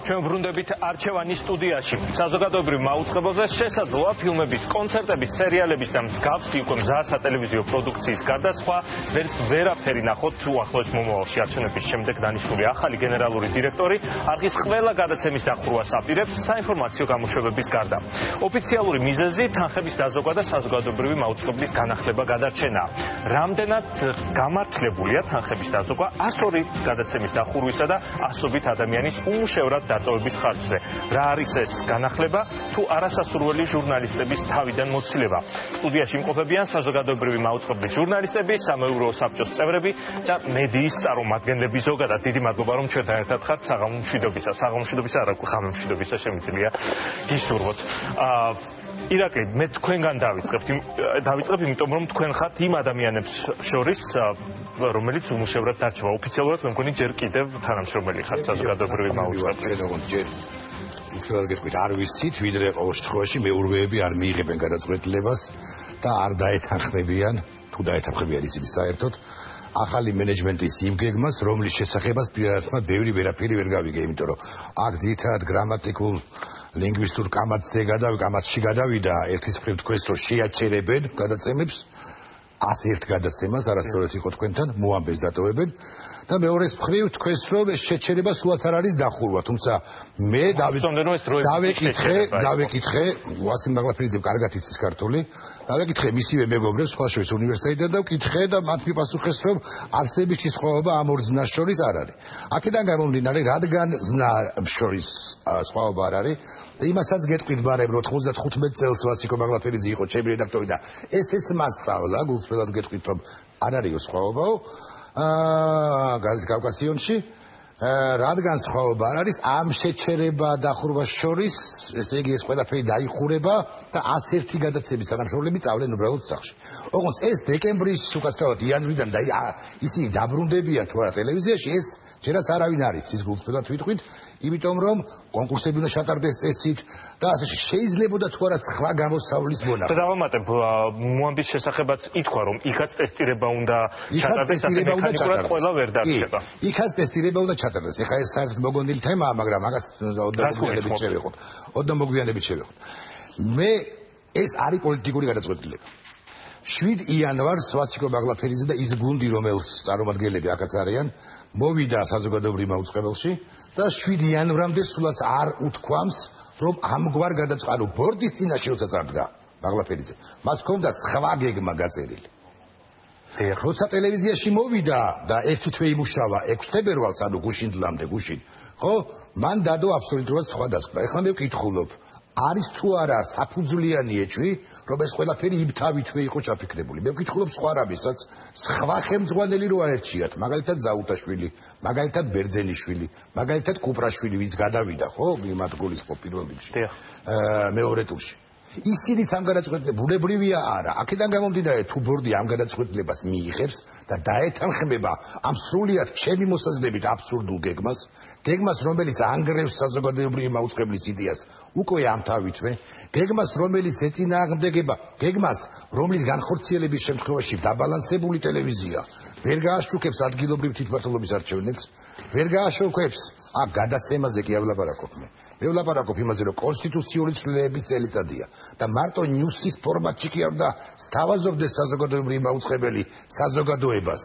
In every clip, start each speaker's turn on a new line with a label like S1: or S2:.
S1: ჩვენ ვბრუნდებით არჩევანის სტუდიაში. საზოგადოებრივ მაუწყებელზე შესაძლოა ფილმების, კონცერტების, სერიალების და მსგავსი უკვე მზა სატელევიზიო პროდუქციის გარდა სხვა ვერაფერი ნახოთ უახლოეს მომავალში. არჩევნების შემდეგ დანიშნული ახალი გენერალური დირექტორი არხის ყველა გადაცემის დახურვას აპირებს საინფორმაციო გამოშვებების გარდა. ოფიციალური მიზეზი თანხების დაზოგვა და საზოგადოებრივი მაუწყებლის განახლება გადარჩენაა. რამდენად გამართლებულია თანხების დაზოგვა 102 გადაცემის დახურვისა და ასობით ადამიანის უმუშევრად დატოვების ხარჯზე. რა არის ეს განახლება თუ არასასურველი ჟურნალისტების თავიდან მოცილება? სტუდიაში იმყოფებიან საზოგადოებრივი მაუწყებლის ჟურნალისტები, სამეურვეო საბჭოს წევრები და მედიის წარმომადგენლები ზოგადად. დიდი მადლობა რომ ჩვენთან ერთად ხართ საღამომშვიდობისა არა ხამემშვიდობისა შემიძლია გისურვოთ. ირაკლი, მე თქვენგან დავიწყებ, იმიტომ რომ თქვენ ხართ იმ ადამიანებს შორის, რომელიც უმუშევრად დარჩება. ოფიციალურად მე მგონი ჯერ კიდევ თანამშრომელი ხართ საზოგადოებრივი მაუწყებლის.
S2: ისევ გეტყვით, არ ვიცით, ვიდრე ყოველ შემთხვევაში მეურვეები არ მიიღებენ გადაწყვეტილებას და არ დაეთანხმებიან, თუ დაეთანხმებიან ისინი საერთოდ ახალი მენეჯმენტის იმ გეგმას, რომლის შესახებაც პირადადმა ბევრი ვერაფერი ვერ გავიგე, იმიტომ რომ აქ ძირითადად გრამატიკულ ლინგვისტურ კამათში გადავიდა ერთის მხრივ თქვენს რომ შეაჩერებენ გადაცემებს 101 გადაცემას არასწორად იყო თქვენთან მოამბეს დატოვებენ და მეორეს მხრივ თქვენს რომ ეს შეჩერება სულაც არ არის დახურვა, თუმცა მე დავეკითხე ვასილ მაღლაფერიძემ კარგად იცის ქართული, დავეკითხე მისივე მეგობრებს სხვა შორის უნივერსიტეტიდან და ვკითხე და მათ მიპასუხეს რომ არსებითი სხვაობა ამ ორ ზნას შორის არ არის. აქედან გამომდინარე, რადგან ზნა შორის სხვაობა არ არის და იმასაც გეტყვით ბარემ რომ 95 წელს ვასილ მაღლაფერიძე იყო ჩემი რედაქტორი და ესეც მასწავლა, გულწრფელად გეტყვით რომ არ არის სხვაობაო გაზეთ კავკასიონში, რადგან სხვაობა არ არის ამ შეჩერება დახურვას შორის, ესე იგი ეს ყველაფერი დაიხურება და 101 გადაცემის თანამშრომლები წავლენ უბრალოდ სახლში. ოღონდ ეს დეკემბრის უკაცრავად იანვრიდან და ისინი დაბრუნდებიან თუ არა ტელევიზიაში, ეს ჯერაც არავინ არ იცის, გულწრფელად ვიტყვით, იმიტომ რომ კონკურსები უნდა ჩატარდეს წესით და ასე შეიძლებოდა თუ არა სხვა გამოსავლის მონახვა.
S1: დავამატებ, მოამბის შესახებაც ითქვა რომ იქაც ტესტირება უნდა ჩატარდეს, ასე მექანიკურად ყველა ვერ დარჩება.
S2: იქაც ტესტირება უნდა ჩატარდეს. ეხლა ეს საერთოდ მოგონილი თემაა, მაგრამ მაგას ოდნავ მოგვიანებით შევეხოთ. მე ეს არის პოლიტიკური გადაწყვეტილება. 7 იანვარს ვასილ მაღლაფერიძე და ის გუნდი, რომელს წარმომადგენლები აქაც არიან, მოვიდა საზოგადოებრივ მაუწყებელში და 7 იანვრამდე სულაც არ უთქვამს, რომ ამგვარ გადაწყარო ბორდის წინაშე როცა წარდგა მაღლაფერიძე, მას ჰქონდა სხვა გეგმა გაწერილი. როცა ტელევიზიაში მოვიდა და ერთი თვე იმუშავა 6 თებერვალს, ანუ გუშინდლამდე, ხო, მან დადო აბსოლუტურად სხვა დასკვნა. ეხლა მე ვკითხულობ, არის თუ არა საფუძვლიანი ეჭვი, რომ ეს ყველაფერი იმთავითვე იყო ჩაფიქრებული. მე ვკითხულობ სხვა რამესაც, სხვა ხელმძღვანელი რო აერჩიათ, მაგალითად ზაუტაშვილი, მაგალითად ბერძენიშვილი, მაგალითად კუპრაშვილი, ვინც გადავიდა, ხო, იმათ გულისხმობ პირველ რიგში. მეორე ტურში. ისინიც ამ გადაწყვეტილებას ბუნებრივია არა. აქედან გამომდინარე, თუ ბორდი ამ გადაწყვეტილებას მიიღებს და დაეთანხმება ამ სრულიად ჩემი მოსაზრებით აბსურდულ გეგმას, რომელიც ანგრევს საზოგადოებრივი მაუწყებლის იდეას უკვე ამთავითვე, გეგმას, რომელიც ეწინააღმდეგება, გეგმას, რომლის განხორციელების შემთხვევაში დაბალანსებული ტელევიზია ვერ გააშუქებს ადგილობრივ თვითმმართველობის არჩევნებს, ვერ გააშუქებს აქ გადაცემაზე კი არ ვლაპარაკობ მე. მე ვლაპარაკობ იმაზე, რომ კონსტიტუციური ცვლილებების წელიწადია და მარტო ნიუსის ფორმატში კი არ უნდა სთავაზობდეს საზოგადოებრივი მაუწყებელი საზოგადოებას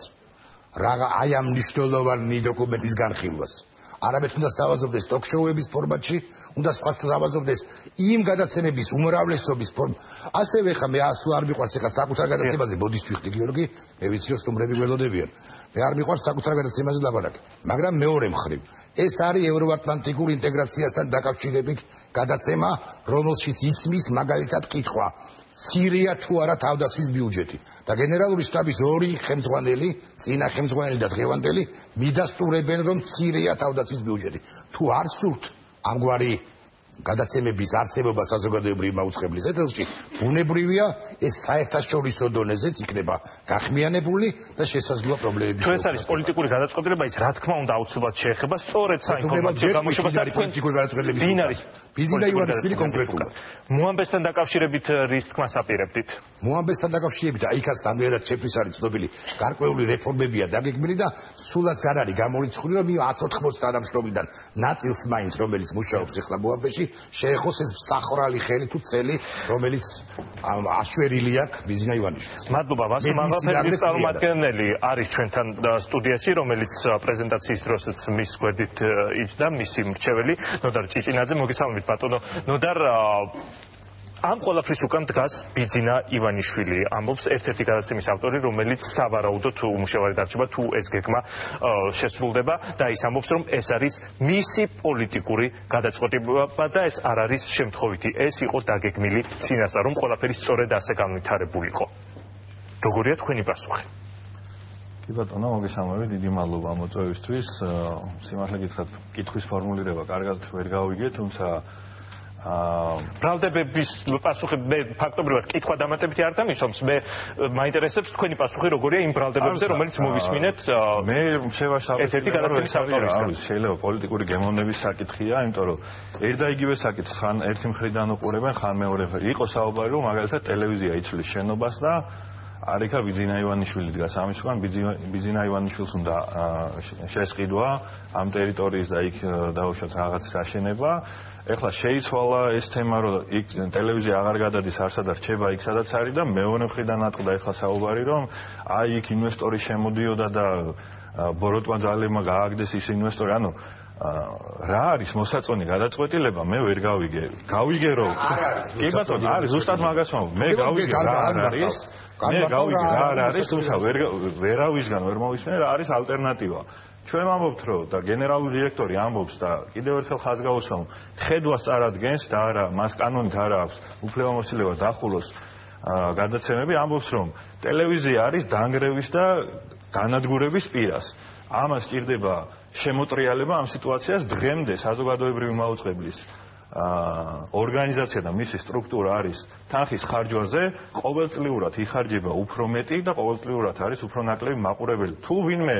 S2: რაღა აი ამ მნიშვნელოვანი დოკუმენტის განხილვას. არამედ უნდა სთავაზობდეს ტოქ-შოუების ფორმატში, უნდა სთავაზობდეს იმ გადაცემების უმრავლესობის ასევე ხა მე ასულ არ მიყვარს ეხა საკუთარ გადაცემაზე ბოდის ვიხდი გიორგი, მე ვიცი რომ სტუმრები გველოდებიან. მე არ მიყვარს საკუთარ გადაცემაზე ლაპარაკი, მაგრამ მეორე მხრივ ეს არის ევროატლანტიკურ ინტეგრაციასთან დაკავშირებით გადაცემა, რომელშიც ისმის მაგალითად კითხვა ცირია თუ არა თავდაცვის ბიუჯეტი და გენერალური შტაბის ორი ხელმძღვანელი, წინა ხელმძღვანელი და დღევანდელი მიდასტურებენ რომ ცირია თავდაცვის ბიუჯეტი. თუ არ სურთ ამგვარი გადაცემების არსებობა საზოგადოებრივი მაუწყებლის ეთერში ბუნებრივია ეს საერთაშორისო დონეზეც იქნება გახმიანებული და შესაძლოა პრობლემები.
S1: თუ ეს არის პოლიტიკური გადაწყვეტილება, ის რა თქმა უნდა აუცილებლად შეეხება სწორედ საინფორმაციო გამოშვებას
S2: პოლიტიკური გადაწყვეტილების ბიზინა ივანიშვილი კონკრეტულად.
S1: მოამბესთან დაკავშირებით რის თქმას აპირებდით?
S2: მოამბესთან დაკავშირებით აიქაც დამიერად შეფრის არის ცნობილი გარკვეული რეფორმებია დაგეგმილი და სულაც არ არის გამორიცხული რომ 180 თანამშრომლიდან ნაწილს მაინც რომელიც მუშაობს ახლა მოამბეში შეეხოს ეს მსახურალი ხელი თუ წელი რომელიც აშვერილი აქვს ბიზინა ივანიშვილს.
S1: მადლობა ვასილ მაღალფერდის წარმომადგენელი არის ჩვენთან სტუდიაში რომელიც პრეზენტაციის დროსაც მის გვერდით იჯდა მისი მრჩეველი ნოდარ ჭიჭინაძე. მოგესალმებით ბატონო ნოდარ. ამ ყველაფრის უკან დგას ბიძინა ივანიშვილი, ამბობს ერთ-ერთი გადაცემის ავტორი, რომელიც სავარაუდოდ უმუშევარი დარჩება თუ ეს გეგმა შესრულდება და ის ამბობს, რომ ეს არის მისი პოლიტიკური გადაწყვეტილება და ეს არ არის შემთხვევითი. ეს იყო დაგეგმილი წინასწარ, რომ ყველაფერი სწორედ ასე განვითარებულიყო. როგორია თქვენი პასუხი?
S3: კი ბატონო, მოგესალმებით, დიდი მადლობა მოწვევისთვის. სიმართლე გითხრათ, კითხვის ფორმულირება კარგად ვერ გავიგე, თუმცა
S1: ბრალდებების პასუხი მე ფაქტობრივად კითხვა დამატებითი არ დანიშნავს. მე მაინტერესებს თქვენი პასუხი როგორია იმ ბრალდებებზე, რომელიც მოვისმინეთ.
S3: მე შევაშალე
S1: ერთ-ერთი გადაცემის ავტორისგან.
S3: შეიძლება პოლიტიკური გემოვნების საკითხია, იმიტომ რომ ერთ და იგივე საკითხს ხან ერთი მხრიდან უყურებენ, ხან მეორე. იყო საუბარი, რომ მაგალითად ტელევიზია იცვლის შენობას და არიქა ბიძინა ივანიშვილი დგას ამის უკან ბიძინა ივანიშვილს უნდა შესყიდვა ამ ტერიტორიის და იქ დაუშვათ რაღაც აშენება. ეხლა შეიცვალა ეს თემა, რომ იქ ტელევიზია აღარ გადადის არსად რჩება იქ სადაც არის და მეორე მხრიდან ატყდა ეხლა საუბარი, რომ აი იქ ინვესტორი შემოდიოდა და ბოროტმა ძალებმა გააგდეს ის ინვესტორი. ანუ რა არის მოსაწონი გადაწყვეტილება მე ვერ გავიგე. გავიგე რომ კი ბატონო არის ზუსტად მაგას ვამბობ. მე გავიგე რა არის. მე გავიგე რა არის, თუმცა ვერავისგან ვერ მოვისმენე რა არის ალტერნატივა. ჩვენ ვამბობთ რომ და გენერალური დირექტორი ამბობს და კიდევ ერთხელ ხაზს გავუსვამ, ხედვას წარადგენს და არა მას კანონით არ აქვს უფლებამოსილება დახულოს გადაცემები, ამბობს რომ ტელევიზია არის დანგრევის და განადგურების პირას. ამას სჭირდება შემოტრიალება ამ სიტუაციას დღემდე საზოგადოებრივი მაუწყებლის ორგანიზაცია და მისი სტრუქტურა არის თანხის ხარჯვაზე, ყოველწლიურად იხარჯება უფრო მეტი და ყოველწლიურად არის უფრო ნაკლები მაყურებელი. თუ ვინმე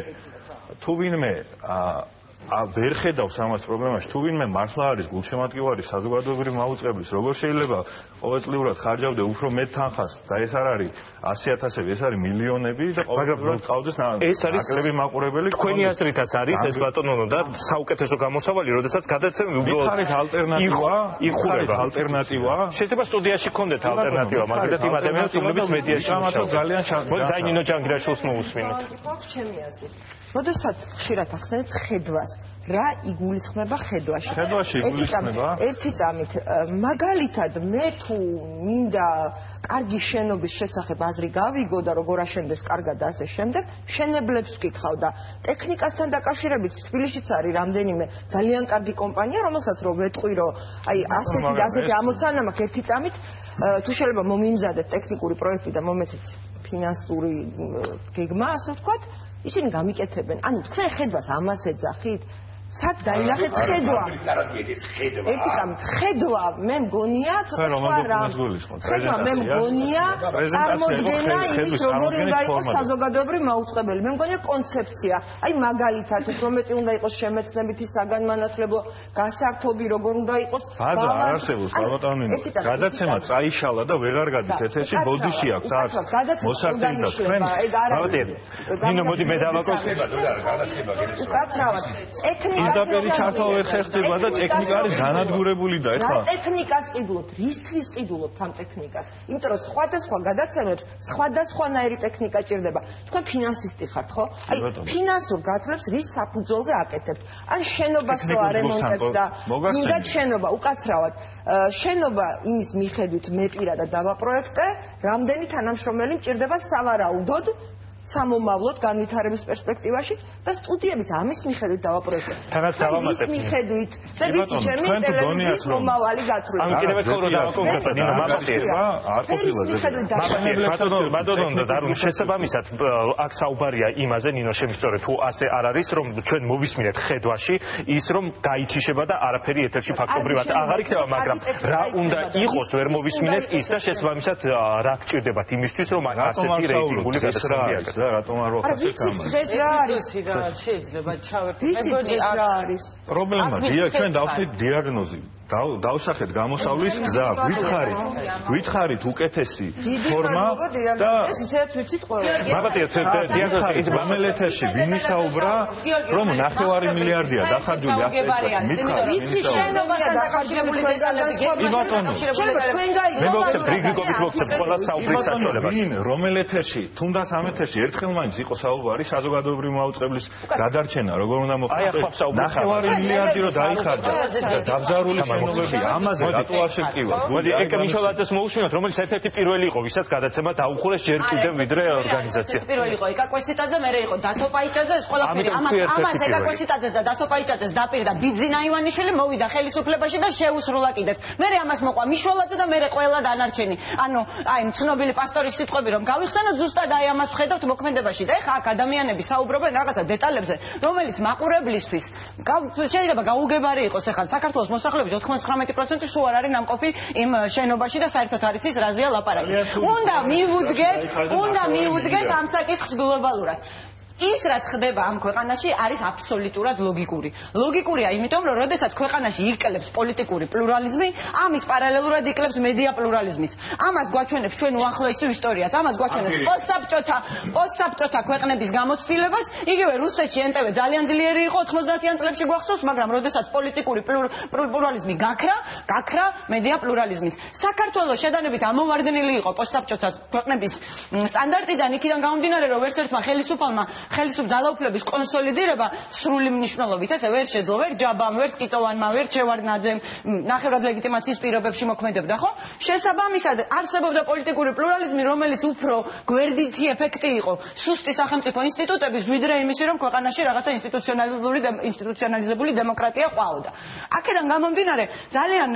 S3: ვერ ხედავს ამას პრობლემაში, თუ ვინმე მართლა არის გულშემატკივარი საზოგადოებრივი მაუწყებლის, როგორ შეიძლება ყოველწლიურად ხარჯავდე უფრო მეტ თანხას და ეს არ არის 100,000-ები, ეს არის მილიონები და ყოველწლიურად ყავდეს ნაკლები მაყურებელი.
S1: თქვენი აზრითაც არის ეს ბატონო და საუკეთესო გამოსავალი, როდესაც გადაცემები
S3: უბრალოდ არის ალტერნატივა.
S1: შეიძლება სტუდიაში გქონდეთ ალტერნატივა, მაგალითად იმ ადამიანებს, რომლებიც მედიაში მუშაობენ.
S3: ძალიან
S1: მოდი დაინინო ჯანგირაშვილს მოусმინოთ.
S4: ჩემი აზრით. როდესაც ხშირად ახსენებთ ხედვას, რა იგულისხმება ხედვაში?
S3: ხედვაში იგულისხმება
S4: ერთი წამით მაგალითად მე თუ მინდა კარგი შენობის შესახებ აზრი გავიგო და როგორ აშენდეს კარგად და ასე შემდეგ, შენებლებს ვკითხავ და ტექნიკასთან დაკავშირებით თბილისშიც არის რამდენიმე ძალიან კარგი კომპანია, რომელსაც რო ვეტყვი, რომ აი ასეთი და ასეთი ამოცანა მაქვს ერთი წამით, თუ შეიძლება მომიმზადეთ ტექნიკური პროექტი და მომეცეთ ფინანსური გეგმა, ასე ვთქვათ, ისინი გამიკეთებენ. ანუ თქვენ ხედვას ამას ეძახით? სად დაინახეთ ხედვა? ერთი წამით ხედვა მე მგონია სხვა რამ. ხედვა მე მგონია წარმოდგენა იმის როგორი უნდა იყოს საზოგადოებრივი მაუწყებელი. მე მგონია კონცეფცია. აი მაგალითად უფრო მეტი უნდა იყოს შემეცნებითი საგანმანათლებლო გასართობი როგორ უნდა იყოს.
S3: ბაზა არ არსებობს ბატონო. გადაცემა წაიშალა და ვეღარ გადის ეთერში, ბოდიში აქვს არც. მოსარწმუნდა თქვენ.
S1: ნინო მოდი მე დავაკავშირე.
S4: უკაცრავად.
S3: ინტერპერი ჩართვა ვერ ხერხდება და ტექნიკა არის განადგურებული და ეხლა
S4: ტექნიკას ყიდულობთ, რისთვის ყიდულობთ ამ ტექნიკას? იმიტომ რომ სხვადასხვა გადაცემებს სხვადასხვანაირი ტექნიკა ჭირდება. თქვენ ფინანსისტი ხართ, ხო? აი ფინანსურ გათვლებს რის საფუძველზე აკეთებთ? ან შენობას რო არემონტებთ და მინდათ შენობა, უკაცრავად. შენობა იმის მიხედვით მე პირადად დავაპროექტე, რამდენი თანამშრომელი მჭირდება სავარაუდოდ სამომავლოდ განვითარების პერსპექტივაში და სტუდიებიც ამის მიხედვით დავაპროექტებთ.
S1: თანაც დავამატებთ.
S4: ამის მიხედვით და ვიცი ჩემი ტელევიზიის მომავალი გათვლილი.
S1: ამ კიდევ ଏକ რო დავაკონკრეტო ნინო მამატია და რომ შესაბამისად აქ საუბარია იმაზე ნინო შემისწორე თუ ასე არ არის რომ ჩვენ მოვისმინეთ ხედვაში ის რომ გაიჩიშება და არაფერი ეთერში ფაქტობრივად აღარ იქნება მაგრამ რა უნდა იყოს ვერ მოვისმინეთ ის და შესაბამისად რა გჭირდებათ იმისთვის რომ ასეთი რეიტინგული გადაცემა
S3: და რატომ არ ვახსენებ ამას
S4: ეს რა არის
S5: შეიძლება ჩავერთო
S4: მეგონი რა არის
S3: პრობლემა დიახ ჩვენ დავხსნით დიაგნოზი დავსახეთ გამოსავლის გზა გითხარით უკეთესი ფორმა და
S4: ეს ისეც ვიცით ყველა
S1: მამატია დიაგნოზი
S3: გამელეთერში ვინი საუბრა რომ 9 მილიარდია დახარჯული
S4: ვიცი შენობასთან დაკავშირებული დეტალები
S1: მე მოგცემ გრიგრიგობით მოგცემ ყველა საუბრის საშუალებას
S3: რომელ ეთერში თუნდაც ამ ეთერში ერთხელ მაინც იყო საუბარი საზოგადოებრივი მაუწყებლის გადარჩენა როგორ უნდა მოხდეს 9 მილიარდი რო დაიხარჯა და დაბზარული შენობები ამაზე რატო არ შევკივათ
S1: მოდი ეკა მიშოლაძეს მოусმინოთ რომელიც ერთ-ერთი პირველი იყო ვისაც გადაცემა დაუხურეს ჯერ კიდევ ვიდრე ორგანიზაცია
S5: პირველი იყო ეკა კვესიტაძე მე იყო დათო პაიჭაძე ეს ყველაფერი ამას ეკა კვესიტაძეს და დათო პაიჭაძეს დაპირდა ბიძინა ივანიშვილი მოვიდა ხელისუფლებაში და შეუსრულა კიდეც მე ამას მოყვა მიშოლაძე და მე ყველა დანარჩენი ანუ აი ცნობილი პასტორის სიტყვები რომ გავიხსენოთ ზუსტად აი ამას ვხედავთ მოქმედებაში და ეხა აქ ადამიანები საუბრობენ რაღაცა დეტალებზე რომელიც მაყურებლისთვის შეიძლება გაუგებარი იყოს ეხლა საქართველოს მოსახლეობის 99% სულ არ არის ნამყოფი იმ შენობაში და საერთოდ არის ის რაზეა ლაპარაკი უნდა მივუდგეთ ამ საკითხს გლობალურად ის რაც ხდება ამ ქვეყანაში არის აბსოლუტურად ლოგიკური. ლოგიკურია, იმიტომ რომ როდესაც ქვეყანაში იკლებს პოლიტიკური პლურალიზმი, ამის პარალელურად იკლებს მედია პლურალიზმიც. ამას გვაჩვენებს ჩვენ უახლოესი ისტორიაც, ამას გვაჩვენებს პოსტსაბჭოთა ქვეყნების გამოცდილებას. იგივე რუსეთში NTV ძალიან ძლიერი იყო 90-იან წლებში გვახსოვს, მაგრამ როდესაც პოლიტიკური პლურალიზმი გაქრა მედია პლურალიზმიც. საქართველოს შედანებით ამოვარდნილი იყო პოსტსაბჭოთა ქვეყნების სტანდარტიდან, იქიდან გამომდინარე, რომ ვერც ერთმა ხელისუფალმა ხელისუფლების ძალაუფლების კონსოლიდირება სრული მნიშვნელობით ესე ვერ შეძლო ვერ ჯაბამ ვერ კიტოვანმა ვერ ჩევარდნაძემ ნახევრად ლეგიტიმაციის პირობებში მოქმედებდა ხო შესაბამისად არსებობდა პოლიტიკური პლურალიზმი რომელიც უფრო გვერდითი ეფექტი იყო სუსტი სახელმწიფო ინსტიტუტების ვიდრე იმისი რომ ქვეყანაში რაღაცა ინსტიტუციონალიზებული დემოკრატია ყვაოდა აქედან გამომდინარე ძალიან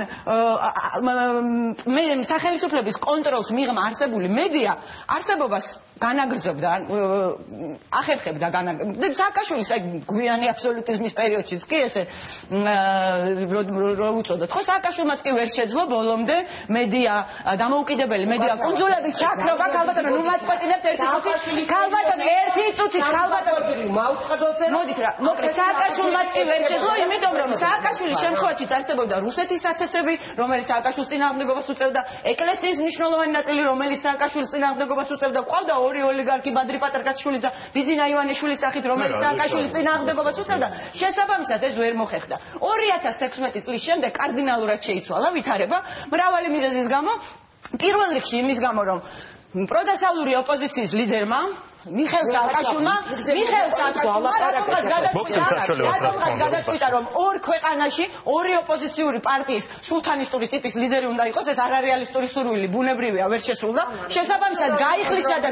S5: სახელმწიფოების კონტროლს მიღმა არსებული მედია არსებობას განაგრძობდა ახერხებდა სააკაშვილის გვიანი აბსოლუტიზმის პერიოდშიც კი ესე რო უწოდოთ ხო სააკაშვილმაც კი ვერ შეძლო ბოლომდე მედია დამოუკიდებელი მედია კუნძულების ჩაქრობა ქალბატონო ნუ მაწყვეტინებთ ერთი წუთით ქალბატონო მოდით რა მოკლედ სააკაშვილმაც კი ვერ შეძლო იმიტომ რომ სააკაშვილის შემთხვევაშიც არსებობდა რუსეთის საცეცები რომელიც სააკაშვილის წინააღმდეგობას უწევდა ეკლესიის მნიშვნელოვანი ნაწილი რომელიც სააკაშვილის წინააღმდეგობას უწევდა ყავდა ორი ოლიგარქი ბადრი პატრკაცშვილის და ბიძინა ივანიშვილის სახით რომელიც სააკაშვილის წინააღმდეგობას უწევდა შესაბამისად ეს ვერ მოხერხდა 2016 წლის შემდეგ კარდინალურად შეიცვალა ვითარება მრავალი მიზეზის გამო პირველ რიგში იმის გამო რომ პროდასავლური ოპოზიციის ლიდერმა მიხეილ სააკაშვილმა გადაწყვიტა რომ ორ ქვეყანაში ორი ოპოზიციური პარტიის სულთანისტური ტიპის ლიდერი უნდა იყოს ეს არარეალისტური სურვილი ბუნებრივია ვერ შესრულდა შესაბამისად გაიხლიჩა და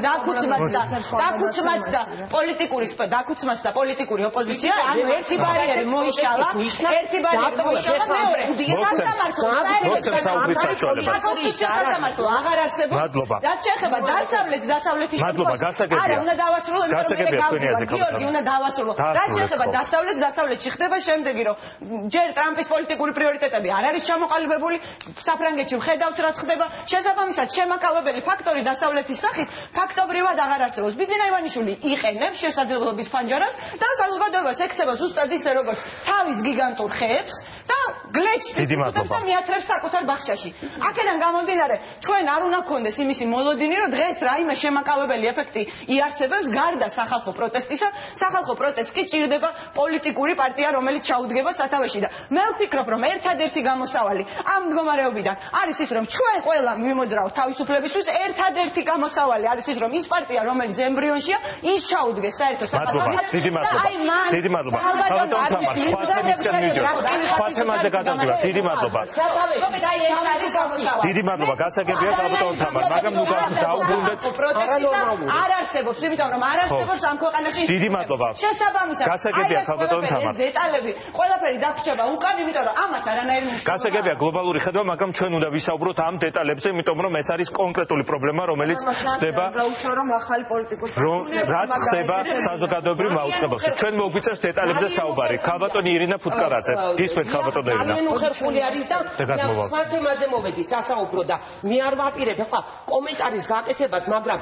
S5: დაკუცმაც და პოლიტიკური ოპოზიცია ანუ ერთი ბარიერი მოიშალა მეორე სასამართლო აღარ არსებობს რაც შეეხება დასავლეთის არა უნდა დავასრულო გიორგი უნდა დავასრულო რაც შეეხება დასავლეთში ხდება შემდეგი რომ ჯერ ტრამპის პოლიტიკური პრიორიტეტები არ არის ჩამოყალიბებული საფრანგეთში ვხედავთ რაც ხდება შესაბამისად შემაკავებელი ფაქტორი დასავლეთის სახით ფაქტობრივად აღარ არსებობს ბიძინა ივანიშვილი იყენებს შესაძლებლობის ფანჯარას და საზოგადოებას ექცევა ზუსტად ისე როგორც თავის გიგანტურ ხეებს და გლეჩს და მიათრებს საკუთარ ბახჩაში აქედან გამომდინარე ჩვენ არ უნდა გქონდეს იმისი მოლოდინი რომ დღეს რაიმე შემაკავებელი ეფექტი იარსებებს გარდა სახალხო პროტესტისა სახალხო პროტესტი კი ჭირდება პოლიტიკური პარტია რომელიც ჩაუდგება სათავეში და მე ვფიქრობ რომ ერთადერთი გამოსავალი ამ მდგომარეობიდან არის ის რომ ჩვენ ყველა მიმოძრავთ თავისუფლებისთვის ერთადერთი გამოსავალი არის ის რომ ის პარტია რომელიც ემბრიონშია ის ჩაუდგეს საერთო
S1: მადლობა დიდი მადლობა სხვა თემისკენ მივიდეთ სხვა თემას გადავდივარ. დიდი მადლობა. დიდი მადლობა. გასაგებია ხალბატონ თამარ, მაგრამ ნუ დაუბრუნდეთ.
S5: არ არსებობს, იმიტომ რომ არ არსებობს ამ ქვეყანაში.
S1: დიდი მადლობა.
S5: შესაბამისად.
S1: გასაგებია ხალბატონ თამარ.
S5: დეტალები, ყველაფერი დაგვრჩება უკან, იმიტომ რომ ამას არანაირი მნიშვნელობა.
S1: გასაგებია გლობალური ხედვა, მაგრამ ჩვენ უნდა ვისაუბროთ ამ დეტალებზე, იმიტომ რომ ეს არის კონკრეტული პრობლემა, რომელიც ხდება
S4: გაუშვა რომ ახალი პოლიტიკური
S1: რაც ხდება საზოგადოებრივ მაუწყებელში. ჩვენ მოგვიწევს დეტალებზე საუბარი. ხალბატონი ირინა ფუტკარაძე, ისმენთ ხალბატონი ირინა.
S6: ძალიან უხერხული არის და სხვა თემაზე მოვედი სასაუბრო და მე არ ვაპირებ ახლა კომენტარის გაკეთებას, მაგრამ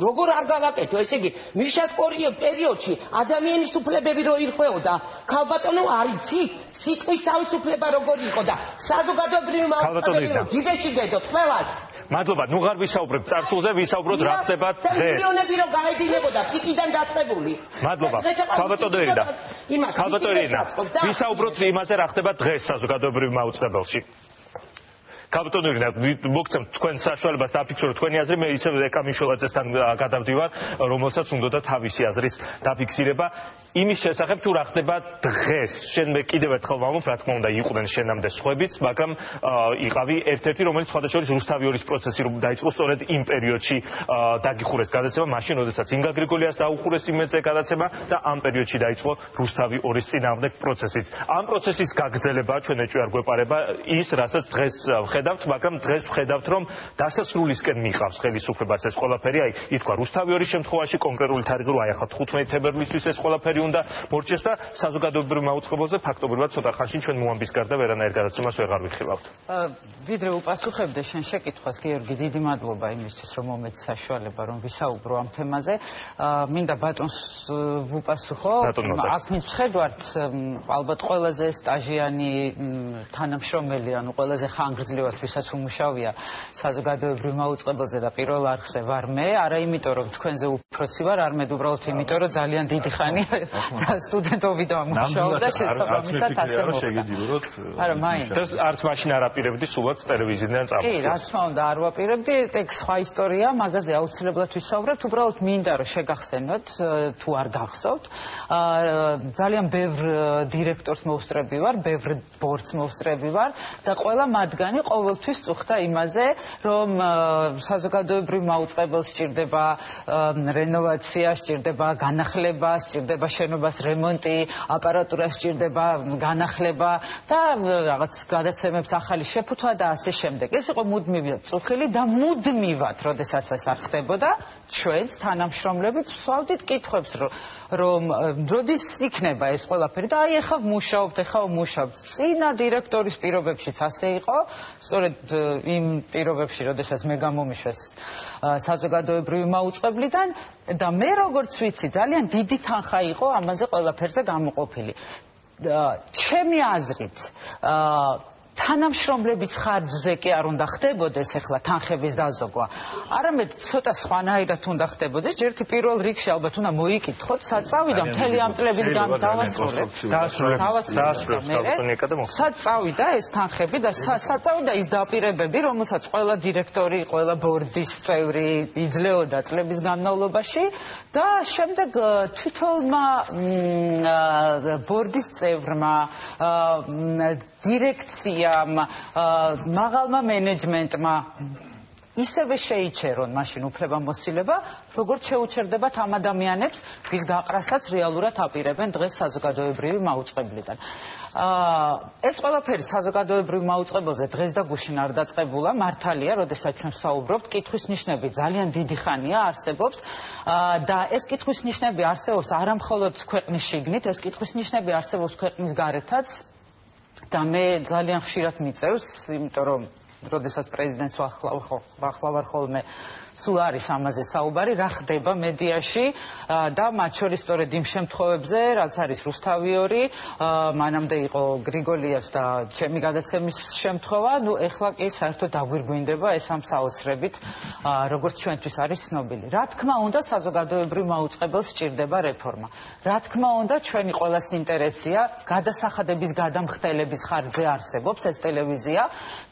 S6: როგორ არ გავაკეთო, ესე იგი მიშას პერიოდში ადამიანის უფლებები რო ირღვეოდა, ხალბატონო არიცი სიტყვის თავისუფლება როგორ იყო და საზოგადოებრივი მაუწყებლები დიდეში დედოთ ყველას.
S1: მადლობა, ნუ ღარ ვისაუბრებთ წარსულზე, ვისაუბროთ რა ხდება დღეს.
S6: მილიონები რო გაედინებოდა პიკიდან დაწყებული.
S1: მადლობა. ხალბატონი ირინა. ხალბატონი ირინა. ვისაუბროთ იმაზე რა ხდება დღეს საზოგადოებრივ მაუწყებელში. ხალბატონი ირინა, მოგცემთ თქვენ საშუალებას დაფიქსიროთ თქვენი აზრი, მე ისევ ეკამიშვილაძესთან გადავდივარ, რომელსაც უნდოდა თავისი აზრის დაფიქსირება იმის შესახებ თუ რა ხდება დღეს. შენ მე კიდევ ერთხელ ვამბობ, რა თქმა უნდა, იყვნენ შენამდე სხვებიც, მაგრამ იყავი ერთ-ერთი, რომელიც სხვადასხვა რუსთავი ორის პროცესი დაიწყო სწორედ იმ პერიოდში დაგიხურეს გადაცემა, მაშინ, როდესაც ინგა გრიგოლიას დაუხურეს იმედზე გადაცემა და ამ პერიოდში დაიწყო რუსთავი ორის წინააღმდეგ პროცესიც. ამ პროცესის გაგრძელებაა ჩვენ ეჭვი არ გვეპარება ის, რასაც დღეს ვხედავთ, მაგრამ დღეს ვხედავთ, რომ დასასრულისკენ მიყავს ხელისუფლებას ეს ყველაფერი, აი, ითქვა რუსთავი ორის შემთხვევაში კონკრეტული თარიღი რო აი ახლა 15 თებერვლისთვის ეს ყველაფერი უნდა მორჩეს და საზოგადოებრივ მაუწყებელზე ფაქტობრივად ცოტა ხანში ჩვენ მოამბის გარდა ვერანაირ გადაცემას ვეღარ ვიხილავთ.
S7: ვიდრე უპასუხებდე შენ შეკითხვას, გიორგი, დიდი მადლობა იმისთვის, რომ მომეც საშუალება, რომ ვისაუბრო ამ თემაზე. მინდა ბატონს ვუპასუხო. აქ მის ვხედავთ, ალბათ ყველაზე სტაჟიანი თანამშრომელი, ანუ ყველაზე ხანგრძლივად ვისაც უმუშავია საზოგადოებრივ მაუწყებელზე და პირველ არხზე ვარ მე, არა იმიტომ რომ თქვენზე უფროსი ვარ, არამედ უბრალოდ იმიტომ რომ ძალიან დიდი ხანია სტუდენტობიდან ვმუშაობ და შესაბამისად ასე მოხდა. არა, მაინც.
S1: არც მაშინ არ აპირებდი სულაც ტელევიზიიდან წამოსვლა.
S7: კი, რა თქმა უნდა, არ ვაპირებდი, ეგ სხვა ისტორია, მაგაზე აუცილებლად ვისაუბრებთ, უბრალოდ მინდა რომ შეგახსენოთ, თუ არ გახსოვთ, ძალიან ბევრ დირექტორს მოვსწრები ვარ, ბევრ ბორდს მოვსწრები ვარ და ყველა მათგანი ყოველთვის წუხდა იმაზე, რომ საზოგადოებრივ მაუწყებელს სჭირდება რენოვაცია, სჭირდება განახლება, სჭირდება შენობას რემონტი, აპარატურას სჭირდება განახლება და რაღაც გადაცემებს ახალი შეფუთვა და ასე შემდეგ. ეს იყო მუდმივად წუხილი და მუდმივად, როდესაც ეს არ ხდებოდა, ჩვენც თანამშრომლებით ვსვავდით კითხვებს, რომ როდის იქნება ეს ყველაფერი და აი ახლა ვმუშაობთ, ახლა ვმუშაობთ. წინა დირექტორის პირობებშიც ასე იყო, სწორედ იმ პირობებში, როდესაც მე გამომიშვეს საზოგადოებრივი მაუწყებლიდან და მე როგორც ვიცი, ძალიან დიდი თანხა იყო ამაზე ყველაფერზე გამოყოფილი. ჩემი აზრით, თანამშრომლების ხარჯზე კი არ უნდა ხდებოდეს ახლა თანხების დაზოგვა. არამედ ცოტა სხვანაირად უნდა ხდებოდეს. ჯერ პირველ რიგში ალბათ უნდა მოიკითხოთ, საწავიდა მთელი ამ წლების დავასრულებ. საწავიდა ეს თანხები და საწავიდა ის დაპირებები, რომელსაც ყველა დირექტორი, ყველა ბორდის წევრი იძლეოდა წლების განმავლობაში და შემდეგ თვითონმა ბორდის წევრმა დირექციამ, მაღალმა მენეჯმენტმა ისევე შეიჩერონ მაშინ უფლებამოსილება, როგორც შეუჩერდებათ ამ ადამიანებს, ვის გაყრასაც რეალურად აპირებენ დღეს საზოგადოებრივი მაუწყებლიდან. ეს ყველაფერი საზოგადოებრივ მაუწყებელზე დღეს და გუშინ არ დაწყებულა, მართალია, როდესაც ჩვენ ვსაუბრობთ, კითხვის ნიშნები ძალიან დიდი ხანია არსებობს და ეს კითხვის ნიშნები არსებობს არა მხოლოდ ქვეყნის შიგნით, ეს კითხვის ნიშნები არსებობს ქვეყნის გარეთაც. და მე ძალიან ხშირად მიწევს, იმიტომ რომ როდესაც პრეზიდენტს ვახლავარ ხოლმე, სულ არის ამაზე საუბარი, რა ხდება მედიაში და მათ შორის სწორედ იმ შემთხვევებზე, რაც არის რუსთავი ორი, მანამდე იყო გრიგოლიას და ჩემი გადაცემის შემთხვევა, ნუ ეხლა კი საერთოდ დაგვირგვინდება ეს ამ საოცრებით, როგორც ჩვენთვის არის ცნობილი. რა თქმა უნდა, საზოგადოებრივ მაუწყებელს სჭირდება რეფორმა. რა თქმა უნდა, ჩვენი ყველას ინტერესია, გადასახადების გადამხდელების ხარჯზე არსებობს ეს ტელევიზია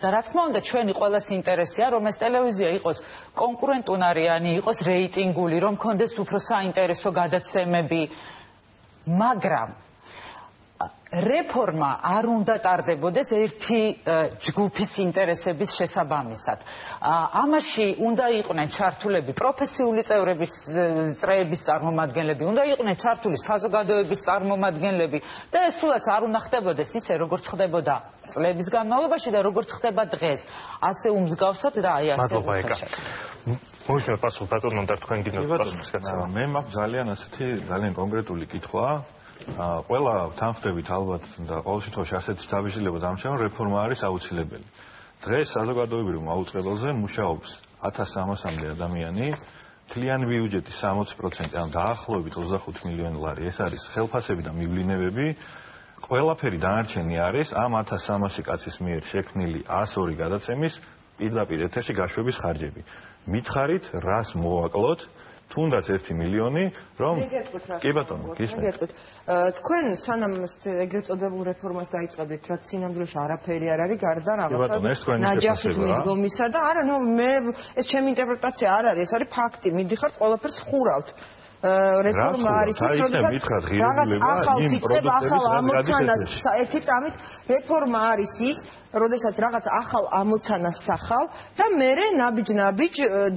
S7: და რა თქმა უნდა, ჩვენი ყველას ინტერესია, რომ ეს ტელევიზია იყოს კონკურენტუნარიანი, იყოს რეიტინგული, რომ კონდეს უფრო საინტერესო გადაცემები, მაგრამ რეფორმა არ უნდა ტარდებოდეს ერთი ჯგუფის ინტერესების შესაბამისად. ამაში უნდა იყვნენ ჩართულები პროფესიული წრეების წარმომადგენლები, უნდა იყვნენ ჩართული საზოგადოების წარმომადგენლები და ეს სულაც არ უნდა ხდებოდეს ისე, როგორც ხდებოდა წლების განმავლობაში და როგორც ხდება დღეს. ასე უმსგავსად და აი ასე.
S1: მოიწევთ პასუხი ბატონო და თქვენ გინდათ პასუხის გაცემა.
S3: მე მაქვს ძალიან კონკრეტული კითხვა. ყველა თანხმდებით ალბათ და ყოველ შემთხვევაში ასეთი თავისუფლება დამჩნევ რეფორმა არის აუცილებელი. დღეს საზოგადოებრივ მაუწყებელზე მუშაობს 1300-მდე ადამიანი, მთლიანი ბიუჯეტის 60%, ან დაახლოებით 25 მილიონი ლარი. ეს არის ხელფასები და მივლინებები. ყველაფერი დანარჩენი არის ამ 1300 კაცის მიერ შექმნილი 102 გადაცემის პირდაპირ ეთერში გაშვების ხარჯები. მითხარით, რას მოვაკლოთ? თუნდაც 1 მილიონი, რომ კი ბატონო, გისმენთ.
S4: თქვენ სანამ ეგრეთ წოდებულ რეფორმას დაიწყებდით, რაც სინამდვილეში არაფერი არ არის გარდა რაღაცა ნაჯახით მიდგომისა და არა, ნუ მე ეს ჩემი ინტერპრეტაცია არ არის, ეს არის ფაქტი. მიდიხართ, ყველაფერს ხურავთ. რეფორმა არის ის, როდესაც რაღაც ახალს იწყება, ახალ ამოცანას ერთი წამით, რეფორმა არის ის, როდესაც რაღაც ახალ ამოცანას სახავ და მერე ნაბიჯ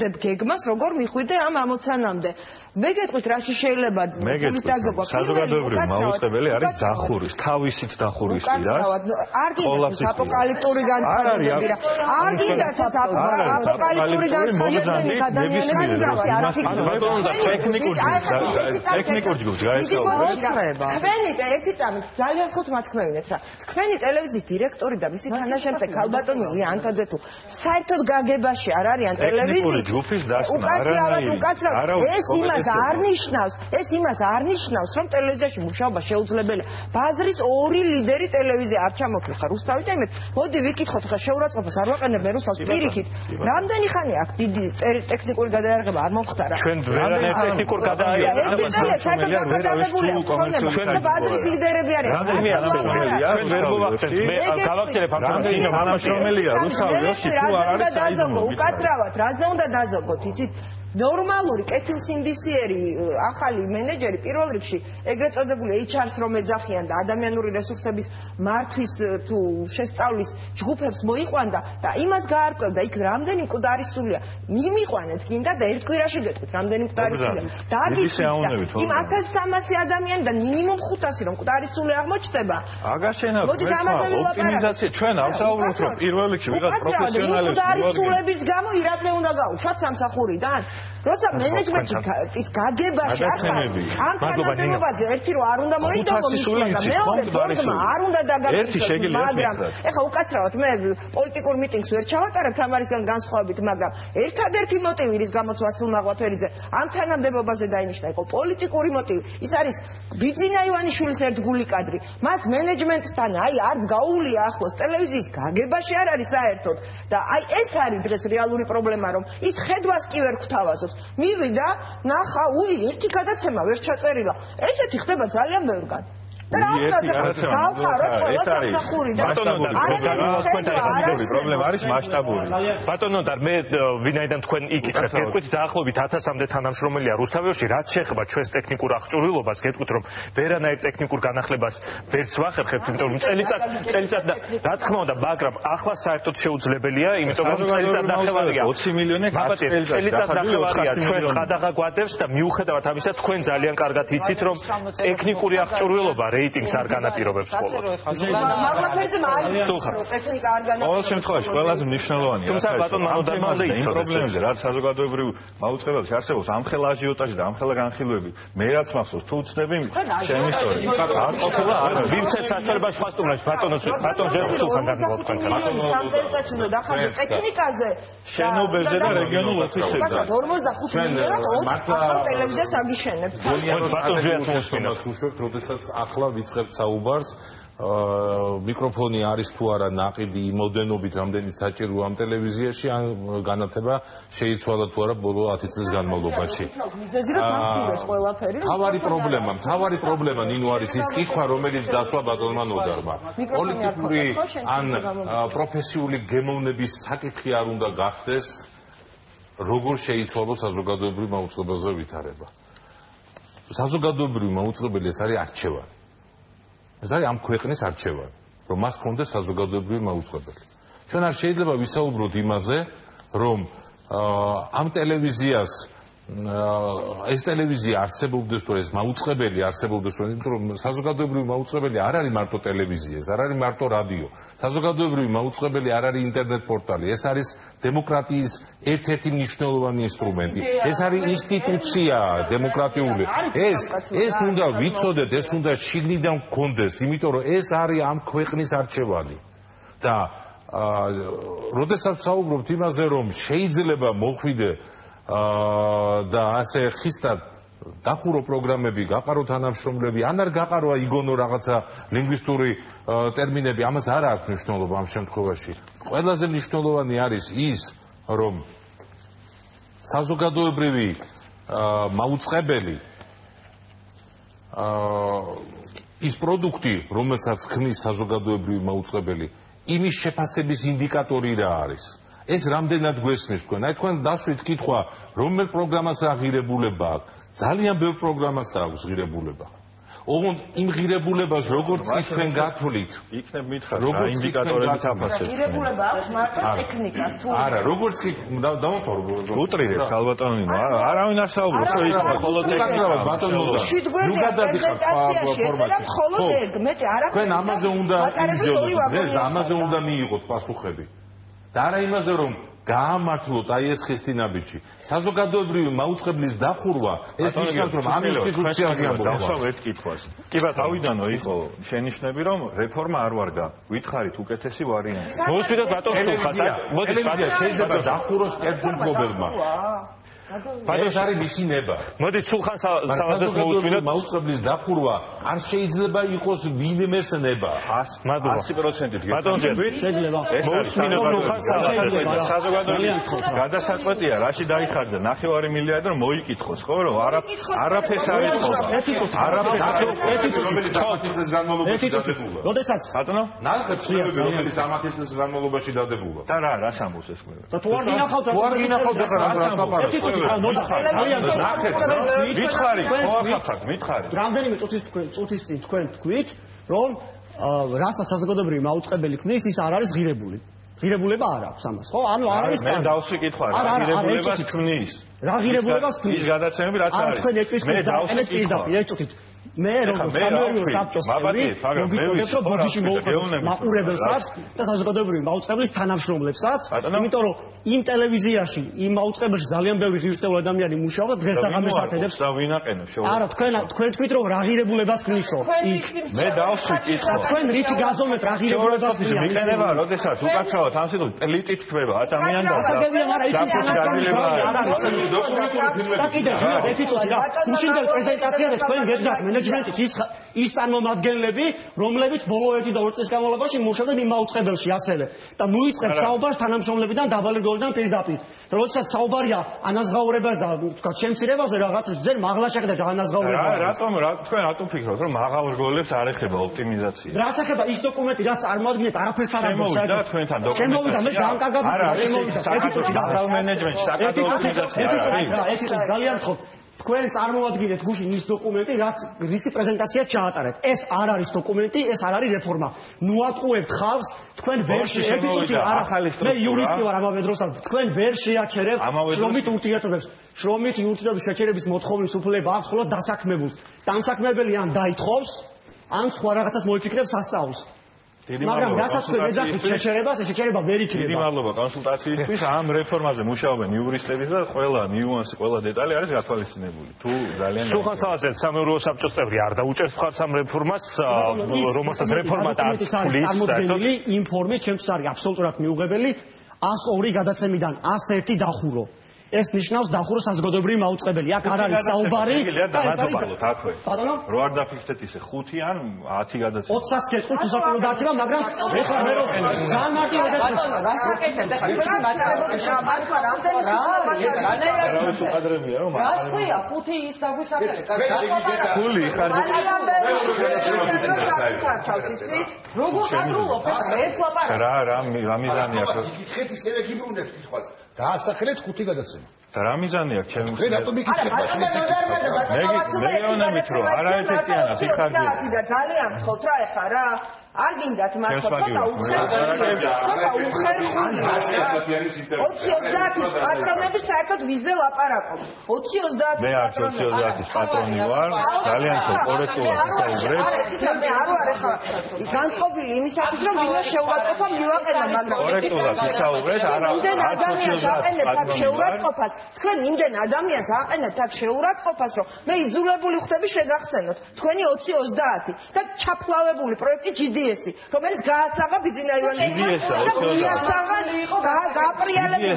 S4: დებ გეგმას როგორ მიხვიდე ამ ამოცანამდე. მე გეტყვით რაში შეიძლება ფულის დაგზოგვა.
S3: საზოგადოებრივი მაუწყებელი არის დახურის, თავისით დახურის პირას.
S4: არ გინდათ აპოკალიპტური განცხადებები რა. არ გინდათ აპოკალიპტური განცხადებები
S3: ადამიანები. ბატონო და ტექნიკურ ჯგუფს გაესწავლეთ.
S4: თქვენი ერთი წამით ძალიან ხოთ მათქმევინეთ რა. თქვენი ტელევიზიის დირექტორი და მისი თანაშემწე ქალბატონი ანთაძე თუ საერთოდ გაგებაში არ არიან ტელევიზიის უკაცრავად ეს იმას არ ნიშნავს რომ ტელევიზიაში მუშაობა შეუძლებელია. ბაზრის ორი ლიდერი ტელევიზია არ ჩამოთვლიხარ რუსთავი და იმეთ. მოდი ვიკითხოთ ხა შეურაცხყოფას არ ვაყენებენ რუსავს პირიქით. რამდენი ხანია აქ დიდი ტექნიკური გადაიარაღება არ მომხდარა.
S1: ჩვენ ვერანაირ ტექნიკურ გადაიარაღებას
S4: ჩვენ ბაზრის ლიდერები არიან.
S1: ჩვენ ვერ მოვახდენთ. მე გავახსენებ ამ
S3: თანამშრომელია რუსთავში თუ არ არის საიდუმლო.
S4: უკაცრავად რაზე უნდა დაზოგოთ იცით? ნორმალური კეთილსინდისიერი ახალი მენეჯერი პირველ რიგში ეგრეთ წოდებული HR-ს რომ ეძახიან და ადამიანური რესურსების მართვის თუ შესწავლის ჯგუფებს მოიყვანდა და имас გაარკვევდა იქ რამდენი მკვდარი სულია. მიმიყვანეთ კიდე და ერთ კვირაში გეტყვით რამდენი მკვდარი სულია. დაგიჩნდა იმ 1300 ადამიანი და მინიმუმ 500 რომ მკვდარი სული აღმოჩნდება.
S3: აგაშენა ოპტიმიზაცია ჩვენ ავსაუბრობთ რომ პირველ რიგში ვიღაც პროფესიონალებს
S4: მკვდარი სულების გამო ირაკლი უნდა გაუშვათ სამსახურიდან. როცა მენეჯმენტის გაგებაში ამ თანამდებობაზე ერთი რო არ უნდა მოიდომო მისვლა და მეორე ფორმა არ უნდა დაგაგებოს მაგრამ ეხლა უკაცრავად მე პოლიტიკურ მიტინგს ვერ ჩავატარებ თამარისგან განსხვავებით მაგრამ ერთადერთი მოტივი რის გამოც ვასილ მაღლათვერიძე ამ თანამდებობაზე დაინიშნა იყო პოლიტიკური მოტივი ის არის ბიძინა ივანიშვილის ერთგული კადრი მას მენეჯმენტთან აი არც გაუვლია ახლოს ტელევიზიის გაგებაში არ არის საერთოდ და აი ეს არის დღეს რეალური პრობლემა რომ ის ხედვას კი ვერ გვთავაზობს მივიდა ნახა ერთი გადაცემა ვერ ჩაწერილა ესეთი ხდება ძალიან ბევრგან და რა უნდა გავყაროთ ყველა სამსახური და
S3: პრობლემა არის მასშტაბური
S1: ბატონო და მე ვინაიდან თქვენ იკითხეთ გეტყვით დაახლოებით 1000-მდე თანამშრომელია რუსთავში რაც შეეხება ჩვენს ტექნიკურ აღჭურვილობას გეტყვით რომ ვერანაირ ტექნიკურ განახლებას ვერც ვახერხებთ იმიტომ რომ წელიწად და რა თქმა უნდა მაგრამ ახლა საერთოდ შეუძლებელია იმიტომ რომ წელიწად ნახევარია
S3: 20 მილიონი
S1: წელიწად ნახევარია ჩვენ ხადაღაგვადებს და მიუხედავად ამისა თქვენ ძალიან კარგად იცით რომ ტექნიკური აღჭურვილობა რეიტინგს არ განაპირობებს მხოლოდ.
S4: მაღლაფერძე მაინც ტექნიკა არ განაპირობებს.
S3: ყოველ შემთხვევაში ყველაზე მნიშვნელოვანია.
S1: თუმცა ბატონ მანოდარმალზე
S3: ის პრობლემებზე რაც საზოგადოებრივ მაუწყებელში არსებობს ამხელა აჟიოტაჟი და ამხელა განხილვები. მე რაც მახსოვს თუ უცნები ჩემი ისტორია. არ ყოფილა არა
S1: ვირცეთ საშუალებას ფასტუმრებს ბატონ ჟერხულთან გადმოვაქვენ.
S4: სამწელიწადში უნდა დახარჯო ტექნიკაზე
S3: შენობებზე და რეგიონულ ოფისებზე.
S4: 45 მილიონად ახალ ტელევიზიას აგიშენებთ.
S1: ბატონ ჟერხულს
S8: როდესაც ახლა ვიწყებთ საუბარს მიკროფონი არის თუ არა ნაყიდი იმოდენობით რამდენი საჭირო ამ ტელევიზიაში ან განათება შეიცვალა თუ არა ბოლო 10 წლის განმავლობაში. თავარი პრობლემა ნინო არის ის კითხვა რომელიც დასვა ბატონმა ნოდარმა. პოლიტიკური ან პროფესიული გემოვნების საკითხი არ უნდა გახდეს როგორ შეიცვალოს საზოგადოებრივ მაუწყებელზე ვითარება. საზოგადოებრივი მაუწყებელი ეს არის არჩევანი. ეს არის ამ ქვეყნის არჩევანი, რომ მას ჰქონდეს საზოგადოებრივი მაუწყებელი. ჩვენ არ შეიძლება ვისაუბროთ იმაზე, რომ ამ ტელევიზიას ეს ტელევიზია არსებობდეს თუ ეს მაუწყებელი არსებობდეს, იმიტომ რომ საზოგადოებრივი მაუწყებელი არ არის მარტო ტელევიზია, ეს არ არის მარტო რადიო. საზოგადოებრივი მაუწყებელი არ არის ინტერნეტ პორტალი, ეს არის დემოკრატიის ერთ-ერთი მნიშვნელოვანი ინსტრუმენტი. ეს არის ინსტიტუცია დემოკრატიული. ეს უნდა ვიცოდეთ, ეს უნდა შიგნიდან გქონდეს, იმიტომ რომ ეს არის ამ ქვეყნის არჩევანი. და როდესაც საუბრობთ იმაზე, რომ შეიძლება მოხვიდე და ასე ხისტად დახურო პროგრამები, გაყარო თანამშრომლები, ან არ გაყარო იგონო რაღაცა ლინგვისტური ტერმინები, ამას არ აქვს მნიშვნელობა ამ შემთხვევაში. ყველაზე მნიშვნელოვანი არის ის, რომ საზოგადოებრივი მაუწყებელი ის პროდუქტი, რომელსაც ქმნის საზოგადოებრივი მაუწყებელი, იმის შეფასების ინდიკატორი რა არის? ეს რამდენად გვესმის თქვენ? აი თქვენ დასვით კითხვა, რომელ პროგრამას რა ღირებულება აქვს? ძალიან ბევრ პროგრამას აქვს ღირებულება. ოღონდ იმ ღირებულებას როგორც თქვენ გათვლით,
S3: იქნებ მითხარ, რა ინდიკატორებით აფასებთ?
S4: ღირებულება აქვს მარტო ტექნიკას თუ
S8: არა, როგორც დავამთავრო.
S3: უტრირებს ალბათო ნინო, არავინ არ საუბრობს, რომ იქ მხოლოდ
S8: ტექნიკა ბატონო და
S4: შვიდგვერდია პრეზენტაციაში ეწერა მხოლოდ ეგ, მეტი არაფერი.
S8: თქვენ ამაზე უნდა ამაზე უნდა მიიღოთ პასუხები. და არა იმაზე, რომ გაამართლოთ აი ეს ხისტინაბიჯი. საზოგადოებრივი მაუწყებლის დახურვა ეს ნიშნავს, რომ ამ ინსტიტუციაზე
S3: დავსვავ ერთ კითხვას. კი ბატონო, თავიდანო იყო შენიშვნები, რომ რეფორმა არ ვარგა. ვითხარით უკეთესი ვარიანტი.
S1: მოусვიდეთ ბატონს სულხანს.
S8: მოდი შეიძლება დახუროს კერძმფლობელმა. ეს არის მისი ნება.
S1: მოდი სულხან სალაძეს მოусვიდეთ.
S8: მაუწყებლის დახურვა არ შეიძლება იყოს ვინმეს ნება.
S3: 100%-ით.
S1: ბატონო
S9: შეიძლება.
S1: მოусვიდეთ სულხან სალაძეს.
S3: საზოგადოების გადასაწყვეტია, რაში დაიხარჯა 9 მილიარდი რომ მოიკითხოს, ხო, რომ არაფერს არ იხობა.
S8: არაფერს განმავლობაში დადებულა.
S9: როდესაც
S3: ბატონო,
S8: ნახეთ, რომელიც ამათის განმავლობაში დადებულა.
S3: და რას ამბობს ეს ყველა?
S9: და თუ არ გინახავთ,
S3: მითხარი.
S9: რამდენიმე წუთის წინ თქვენ თქვით, რომ რასაც საზოგადოებრივი მაუწყებელი ქმნის, ის არ არის ღირებული. ღირებულება არ აქვს ამას, ხო? ანუ არ არის
S3: მე დავსვი კითხვა, რა ღირებულებას ქმნის?
S9: რა ღირებულებას ქმნის?
S3: ის გადაცემები რაც არის.
S9: თქვენ ეტყვის პირდაპირ ეჭვით. მე როგორც სამეურნეო საბჭოს წევრი, მოგიწოდეთ, რომ ბოდიში მოვუყურებთ მაყურებელსაც და საზოგადოებრივი მაუწყებლის თანამშრომლებსაც, იმიტომ რომ იმ ტელევიზიაში, იმ მაუწყებელში ძალიან ბევრი ღირსეული ადამიანი მუშაობს და დღეს და ღამეს ატენებს.
S3: და ვინაყენებს შეუძლია.
S9: არა, თქვენ თქვით, რომ რა ღირებულებას ქნისო?
S3: მე დავსვი კითხვა.
S9: თქვენ რითი გაზომეთ რა ღირებულებას ქნიან?
S3: მიყენება, როდესაც უკაცრავად ამ სიტყვით პლიტით ჩვევა ადამიანი და
S9: გასაგებია, მაგრამ ის და კიდევ ერთი წუთი რა, უშინდელ პრეზენტაციაზე თქვენ გეძნათ მენეჯმენტის ის წარმომადგენლები, რომლებიც ბოლო 1 და 2 წლის განმავლობაში მუშაობდნენ იმ მაუწყებელში ასევე. და მოიწყებს საუბარს თანამშრომლებიდან დაბალი რგოლიდან პირდაპირ. როდესაც საუბარია ანაზღაურებას და თქვა შემცირებაზე რაღაც ძერ მაღლა შეხედეთ ანაზღაურებას.
S3: რატომ თქვენ რატომ ფიქრობთ, რომ მაღალ რგოლებს არ ეხება ოპტიმიზაცია?
S9: რას ეხება ის დოკუმენტი, რაც წარმოადგენთ არაფერს არ აქვს.
S3: შემოვიდა თქვენთან დოკუმენტი.
S9: შემოვიდა, მე ძალიან კარგად
S3: შემოვიდა. საკადრო მენეჯმენტში, საკადრო ოპტიმიზაცია.
S9: ერთი ძალიან ხო თქვენ წარმოადგენთ გუშინ ის დოკუმენტი, რაც რისი პრეზენტაცია ჩაატარეთ. ეს არ არის დოკუმენტი, ეს არ არის რეფორმა. ნუატყუებთ ხავს, თქვენ ვერ ერთი წუთი არა. მე იურისტი ვარ ამავე დროს, თქვენ ვერ შეაჩერებთ შრომით ურთიერთობებს. შრომით ურთიერთობის შეჩერების მოთხოვნის უფლება აქვს მხოლოდ დასაქმებულს. დამსაქმებელი ან დაითხოვს, ან სხვა რაღაცას მოიფიქრებს სასწაულს. მაგრამ რასაც თქვენ ეძახით შეჩერებას, ეს შეჩერება ვერ იქნება.
S3: დიდი მადლობა კონსულტაციისთვის. ამ რეფორმაზე მუშაობენ იურისტები და ყველა ნიუანსი, ყველა დეტალი არის გათვალისწინებული. თუ ძალიან
S1: სულხან სალაძე სამეურნეო საბჭოს წევრი არ დაუჭერს მხარს ამ რეფორმას, რომელსაც რეფორმა დააწყლის.
S9: წარმოდგენილი იმ ფორმით ჩემთვის არის აბსოლუტურად მიუღებელი 102 გადაცემიდან 101 დახურო. ეს ნიშნავს დახურო საზოგადოებრივი მაუწყებელი. აქ არ არის საუბარი
S3: და ეს არის აქვე. ბატონო, რო არ დაფიქსდეთ ისე 5 ან 10 გადაცემა.
S9: 20-საც კეთილ თუ საჭირო დარჩება, მაგრამ ეხლა მე რო ძალიან მარტივად
S5: ბატონო, რა საკეთებ და ხუთი მატარებელში შამარხა რამდენი
S3: უკადრებია რომ
S5: რას ქვია 5 ის დაგვისაფერე.
S3: ფული ხარჯი.
S5: როგორ გადრულობ ეს ლაპარაკი?
S3: რა მიზანია?
S2: კითხეთ ისევე გიბრუნეთ კითხვას. დაასახლეთ 5 გადაცემა. მიზანზე.
S3: და რა მიზანი აქვს ჩემი
S2: თქვენ რატომ იკითხება?
S3: მეგიონებით რომ არაერთიანია სიხარჯე.
S4: და ძალიან გთხოვთ რა ეხლა რა არ გინდათ მართლა ცოტა უხერხული 20-30 პატრონების საერთოდ ვიზე ლაპარაკობ
S3: 20-30 პატრონი ვარ ძალიან კორექტულად ვსაუბრებ
S4: მე არ ვარ ეხლა განწყობილი იმისათვის რომ ვინმე შეურაცხყოფა მივაყენო მაგრამ
S3: კორექტულად ვსაუბრეთ არა
S4: იმდენ ადამიანს აყენებთ აქ შეურაცხყოფას თქვენ იმდენ ადამიანს აყენებთ აქ შეურაცხყოფას რომ მე იძულებული ხდები შეგახსენოთ თქვენი 20-30 და ჩაფლავებული პროექტი GDS-ი რომელიც გაასაღა ბიძინა ივანიშვილს და გაპრიალებული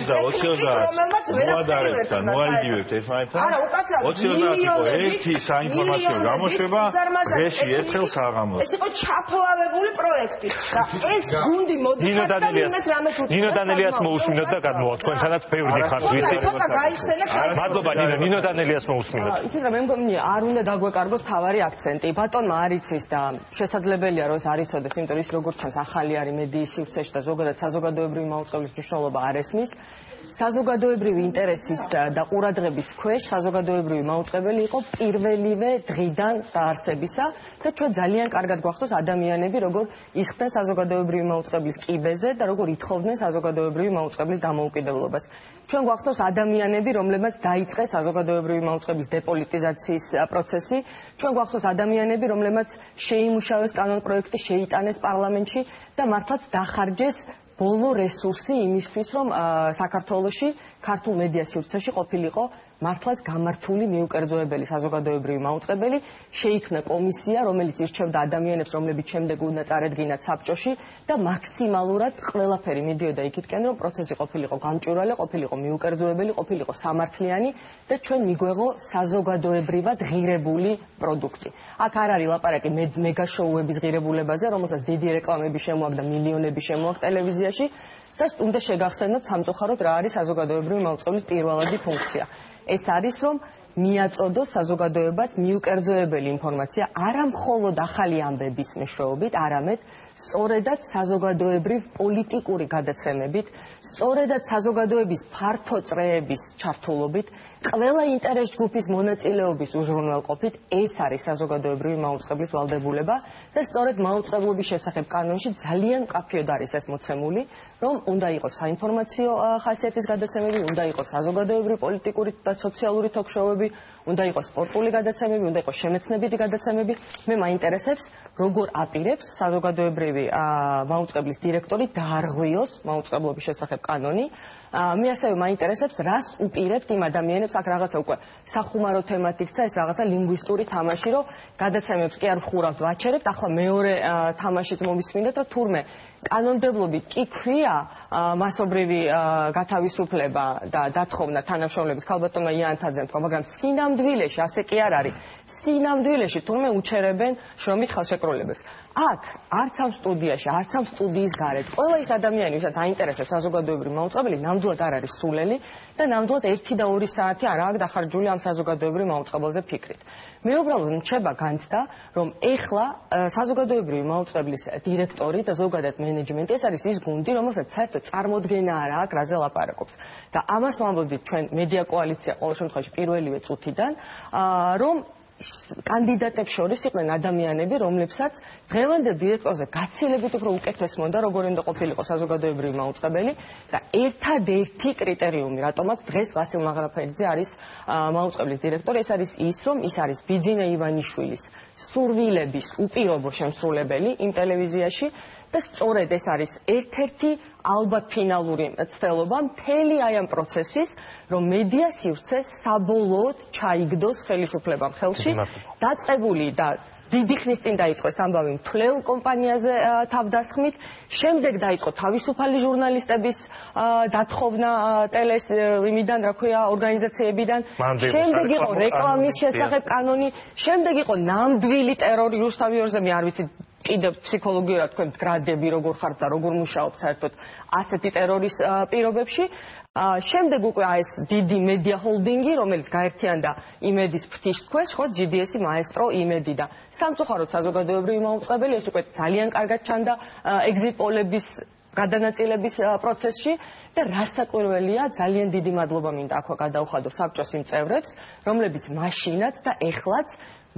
S4: რომელმაც ვერაფერი
S3: მოალიდივებთ ერთმანეთთან არა უკაცრავად 20-30 ერთი საინფორმაციო გამოშვება დღეში ერთხელ საღამოს
S4: ეს იყო ჩაფლავებული პროექტი და ეს გუნდი მოდიხარ და იმეს რამე თუ
S1: ნინო დანელიას მოусმინოთ და გადმოვა თქვენთანაც ბევრი ხარ ვიცით მადლობა ნინო დანელიას მოусმინოთ
S10: იცით რა მე მგონი არ უნდა დაგვეკარგოს თავარი აქცენტი ბატონმა არ იცის და შესაძლებელია რომ ეს არ იცოდეს იმიტომ ის როგორც ჩანს ახალი არის მედიის სივრცეში და ზოგადად საზოგადოებრივი მაუწყებლის მნიშვნელობა არ ესმის საზოგადოებრივი ინტერესის და ყურადღების ქვეშ საზოგადოებრივი მაუწყებელი იყო პირველივე დღიდან დაარსებისა და ჩვენ ძალიან კარგად გვახსოვს ადამიანები როგორ ისხდნენ საზოგადოებრივი მაუწყებლის კიბეზე და როგორ ითხოვდნენ საზოგადოებრივი მაუწყებლის დამოუკიდებლობას ჩვენ გვახსოვს ადამიანები რომლებმაც დაიწყეს საზოგადოებრივი მაუწყებლის დეპოლიტიზაციის პროცესი ჩვენ გვახსოვს ადამიანები რომლებმაც შეიმუშავეს კანონპროექტი შეიტანეს პარლამენტში და მართლაც დახარჯეს ბოლო რესურსი იმისთვის რომ საქართველოში ქართულ მედია სივრცეში ყოფილიყო მართლაც გამართული მიუკერძოებელი საზოგადოებრივი მაუწყებელი შეიქმნა კომისია რომელიც ირჩევდა ადამიანებს რომლებიც შემდეგ უნდა წარედგინათ საბჭოში და მაქსიმალურად ყველაფერი მიდიოდა იქითკენ რომ პროცესი ყოფილიყო გამჭვირვალე ყოფილიყო მიუკერძოებელი ყოფილიყო სამართლიანი და ჩვენ მიგვეღო საზოგადოებრივად ღირებული პროდუქტი აქ არ არის ლაპარაკი მეგაშოუების ღირებულებაზე რომელსაც დიდი რეკლამები შემოაქვს და მილიონები შემოაქვს ტელევიზიაში და უნდა შეგახსენოთ სამწუხაროდ რა არის საზოგადოებრივი მაუწყებლის პირველადი ფუნქცია ეს არის რომ მიაწოდოს საზოგადოებას მიუკერძოებელი ინფორმაცია არა მხოლოდ ახალი ამბების მეშვეობით არამედ სწორედად საზოგადოებრივ პოლიტიკური გადაცემებით სწორედად საზოგადოების ფართო წრეების ჩართულობით ყველა ინტერეს ჯგუფის მონაწილეობის უზრუნველყოფით ეს არის საზოგადოებრივი მაუწყებლის ვალდებულება და სწორედ მაუწყებლობის შესახებ კანონში ძალიან მკაფიოდ არის ეს მოცემული რომ უნდა იყოს საინფორმაციო ხასიათის გადაცემები უნდა იყოს საზოგადოებრივი პოლიტიკური და სოციალური თოქ-შოუები უნდა იყოს სპორტული გადაცემები უნდა იყოს შემეცნებითი გადაცემები მე მაინტერესებს როგორ აპირებს საზოგადოებრივი მაუწყებლის დირექტორი დაარღვიოს მაუწყებლობის შესახებ კანონი მე ასევე მაინტერესებს რას უპირებთ იმ ადამიანებს აქ რაღაცა უკვე სახუმარო თემად იქცა ეს რაღაცა ლინგვისტური თამაში რომ გადაცემებს კი არ ვხურავთ ვაჩერებთ ახლა მეორე თამაშიც მომისმინეთ რომ თურმე კანონმდებლობით კი ქვია მასობრივი გათავისუფლება და დათხოვნა თანამშრომლების ქალბატონმა იანთაძემ თქვა მაგრამ სინამდვილეში ასე კი არ არის სინამდვილეში თურმე უჩერებენ შრომით ხელშეკრულებებს აქ არც ამ სტუდიაში არც ამ სტუდიის გარეთ ყველა ის ადამიანი ვისაც აინტერესებს საზოგადოებრივი მაუწყებელი ნამდვილად არ არის სულელი და ნამდვილად 1 და 2 საათი არ აქვს დახარჯული ამ საზოგადოებრივ მაუწყებელზე ფიქრით მე უბრალოდ მრჩება განცდა რომ ეხლა საზოგადოებრივი მაუწყებლის დირექტორი და ზოგადად მენეჯმენტი ეს არის ის გუნდი რომელსაც საერთოდ წარმოდგენა არ აქვს რაზე ლაპარაკობს და ამას ვამბობთ ჩვენ მედია კოალიცია ყოველ შემთხვევაში პირველივე წუთიდან რომ კანდიდატებს შორის იყვნენ ადამიანები რომლებსაც დღევანდელ დირექტორზე გაცილებით უფრო უკეთეს მონდა როგორ უნდა ყოფილიყო საზოგადოებრივი მაუწყებელი და ერთადერთი კრიტერიუმი რატომაც დღეს ვასილ მაღრაფელიძე არის მაუწყებლის დირექტორი ეს არის ის რომ ის არის ბიძინა ივანიშვილის სურვილების უპირობო შემსრულებელი იმ ტელევიზიაში და სწორედ ეს არის ერთ-ერთი ალბათ ფინალური ცდელობა მთელი აი ამ პროცესის რომ მედია სივრცე საბოლოოდ ჩაიგდოს ხელისუფლებამ ხელში დაწყებული და დიდი ხნის წინ დაიწყო ეს ამბავი მთლელ კომპანიაზე თავდასხმით შემდეგ დაიწყო თავისუფალი ჟურნალისტების დათხოვნა ტელეს იმიდან რა ქვია ორგანიზაციებიდან შემდეგ იყო რეკლამის შესახებ კანონი შემდეგ იყო ნამდვილი ტერორი რუსთავი ორზემი არ ვიცი კიდევ ფსიქოლოგიურად თქვენ გრადები როგორ ხართ და როგორ მუშაობთ საერთოდ ასეთი ტერორის პირობებში შემდეგ უკვე ეს დიდი მედია ჰოლდინგი რომელიც გაერთიანდა იმედის ფრთის ქვეშ ხო GDS-ი მაესტრო იმედი და სამწუხაროდ საზოგადოებრივი მაუწყებელი ეს უკვე ძალიან კარგად ჩანდა ეგზიტ პოლების გადანაწილების პროცესში და რასაკვირველია, ძალიან დიდი მადლობა მინდა აქვე გადავხადო საბჭოს იმ წევრებს, რომლებიც მაშინაც და ეხლაც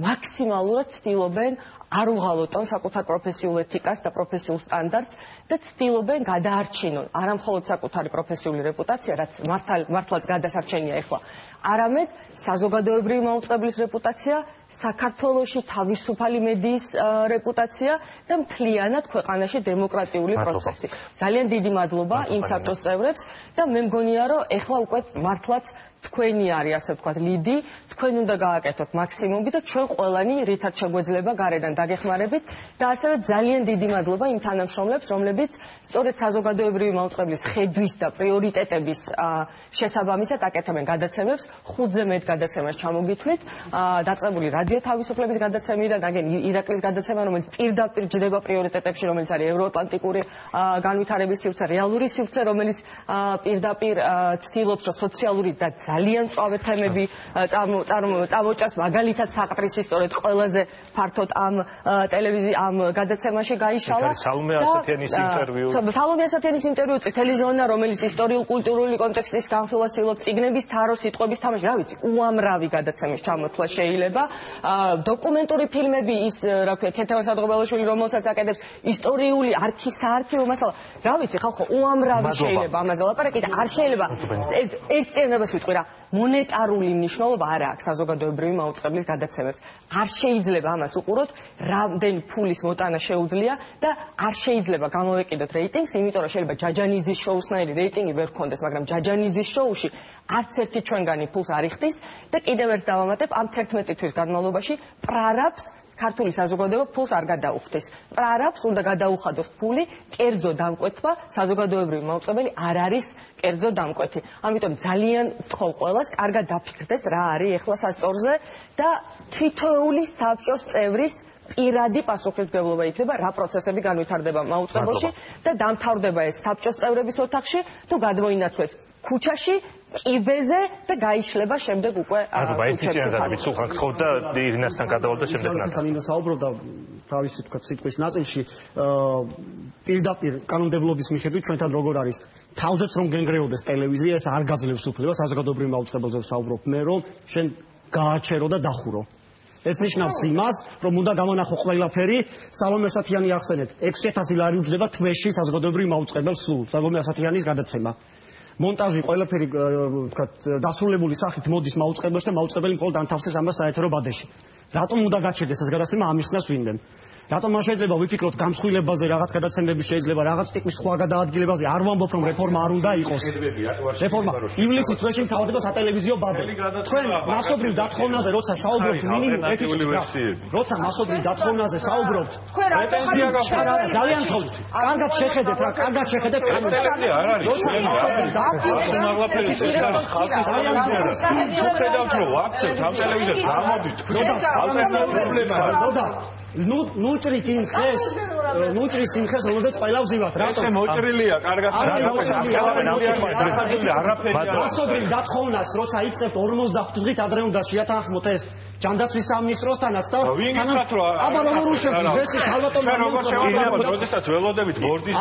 S10: მაქსიმალურად ცდილობენ არ უღალოტონ საკუთარ პროფესიულ ეთიკას და პროფესიულ სტანდარტს და ცდილობენ გადაარჩინონ არა მხოლოდ საკუთარი პროფესიული რეპუტაცია, რაც მართლაც გადასარჩენია ეხლა, არამედ საზოგადოებრივი მაუწყებლის რეპუტაცია, საქართველოში თავისუფალი მედიის რეპუტაცია და მთლიანად ქვეყანაში დემოკრატიული პროცესი. ძალიან დიდი მადლობა იმ საბჭოს წევრებს და მე მგონია, რომ ეხლა უკვე მართლაც თქვენი არის, ასე ვთქვათ, ლიდი, თქვენ უნდა გააკეთოთ მაქსიმუმი და ჩვენ ყველანი რითაც შეგვეძლება გარედან დაგეხმარებით და ასევე ძალიან დიდი მადლობა იმ თანამშრომლებს, რომლებიც სწორედ საზოგადოებრივი მაუწყებლის ხედვის და პრიორიტეტების შესაბამისად აკეთებენ გადაცემებს, 5-ზე მეტ გადაცემას ჩამოგითვლით, დაწყებული რადიო თავისუფლების გადაცემიდან, აგენ ირაკლის გადაცემა, რომელიც პირდაპირ ჯდება პრიორიტეტებში, რომელიც არის ევროატლანტიკური განვითარების სივრცე, რეალური სივრცე, რომელიც პირდაპირ ცდილობს, რომ სოციალური და ძალიან მწვავე თემები წამოჭას, მაგალითად საყდრის ისტორიით ყველაზე ფართოდ ამ ამ გადაცემაში გაიშალა.
S1: სალომე ასათიანის ინტერვიუ.
S10: სალომე ასათიანის ინტერვიუ, წითელი ზონა, რომელიც ისტორიულ-კულტურული კონტექსტის განხილვას ცდილობს, წიგნების თარო, სიტყვების თამაში, რა ვიცი, უამრავი გადაცემის ჩამოთვლა შეიძლება. დოკუმენტური ფილმები, ის, რა ქვია, ქეთევან სადღობელაშვილი, რომელსაც აკეთებს, ისტორიული საარქივო მასალა, რა ვიცი, ხალხო, უამრავი შეიძლება ამაზე ლაპარაკი და არ შეიძლება ერთ წინებას ვიტყვი რა, მონეტარული მნიშვნელობა არ აქვს საზოგადოებრივი მაუწყებლის გადაცემებს. არ შეიძლება ამას უყუროთ, რამდენი ფულის მოტანა შეუძლია და არ შეიძლება გამოვეკიდოთ რეიტინგს, იმიტომ რომ შეიძლება ჯაჯანიძის შოუსნაირი რეიტინგი ვერ გქონდეს, მაგრამ ჯაჯანიძის შოუში არც ერთი ჩვენგანი ფულს არ იხდის და კიდევ ერთ დავამატებ, ამ 11 თვის განმავლობაში პრარაბს ქართული საზოგადოება ფულს არ გადაუხდის. პრარაბს უნდა გადაუხადოს ფული, კერძო დამკვეთმა, საზოგადოებრივი მაუწყებელი არ არის კერძო დამკვეთი. ამიტომ ძალიან ვთხოვ ყველას, კარგად დაფიქრდეს რა არის ეხლა სასწორზე და თითოეული საბჭოს წევრის პირადი პასუხისმგებლობა იქნება, რა პროცესები განვითარდება მაუწყებელში და დამთავრდება ეს საბჭოს წევრების ოთახში, თუ გადმოინაცვლებს ქუჩაში, კიბეზე და გაიშლება შემდეგ უკვე
S1: ხოდა ირინასთან გადავალ და შემდეგ
S9: ნინა საუბრობდა თავისი თქვათ სიტყვის ნაწილში პირდაპირ კანონმდებლობის მიხედვით ჩვენთან როგორ არის თავზეც რომ გენგრეოდეს ტელევიზია ეს არ გაძლევს უფლებას საზოგადოებრივ მაუწყებელზე ვსაუბრობ მე რომ შენ გააჩერო და დახურო ეს ნიშნავს იმას, რომ უნდა გამონახო ყველაფერი, სალომე ასათიანი ახსენეთ, 6000 ლარი უჯდება თვეში საზოგადოებრივ მაუწყებელს სულ, სალომე ასათიანის გადაცემა. მონტაჟი ყველაფერი ვთქვათ დასრულებული სახით მოდის მაუწყებელში და მაუწყებელი მხოლოდ ანთავსებს ამას საეთერო ბადეში. რატომ უნდა გაჩერდეს ეს გადაცემა ამისნას ვინმე? რატომ არ შეიძლება ვიფიქროთ გამსხვილებაზე რაღაც გადაცემები შეიძლება რაღაც ტიპის სხვა გადაადგილებაზე არ ვამბობ რომ რეფორმა არ უნდა იყოს რეფორმა ივლისის თვეში მთავრდება სატელევიზიო ბადე თქვენ მასობრივ დათხოვნაზე როცა საუბრობთ მინიმუმ როცა მასობრივ დათხოვნაზე საუბრობთ ძალიან თხოვთ კარგად შეხედეთ რა კარგად შეხედეთ როცა მასობრივ დათხოვნაზე
S3: ხედავთ რომ ვაქცევთ ამ ტელევიზორს გამოდით
S9: პრობლემა ნუჭრით იმ ხეს, ნუჭრის იმ ხეს, რომელზეც ყველა ვზივათ.
S3: რატომ მოჭრილია, კარგად არაფერი.
S9: მასობრივ დათხოვნას, როცა იწყებთ 45 დღით ადრე უნდა შეათანხმოთ ეს ჯანდაცვის სამინისტროსთანაც და აბა როგორ უშვებთ ეს ალბათომ
S3: როგორ შევაძლოთ როდესაც ველოდებით ბორდის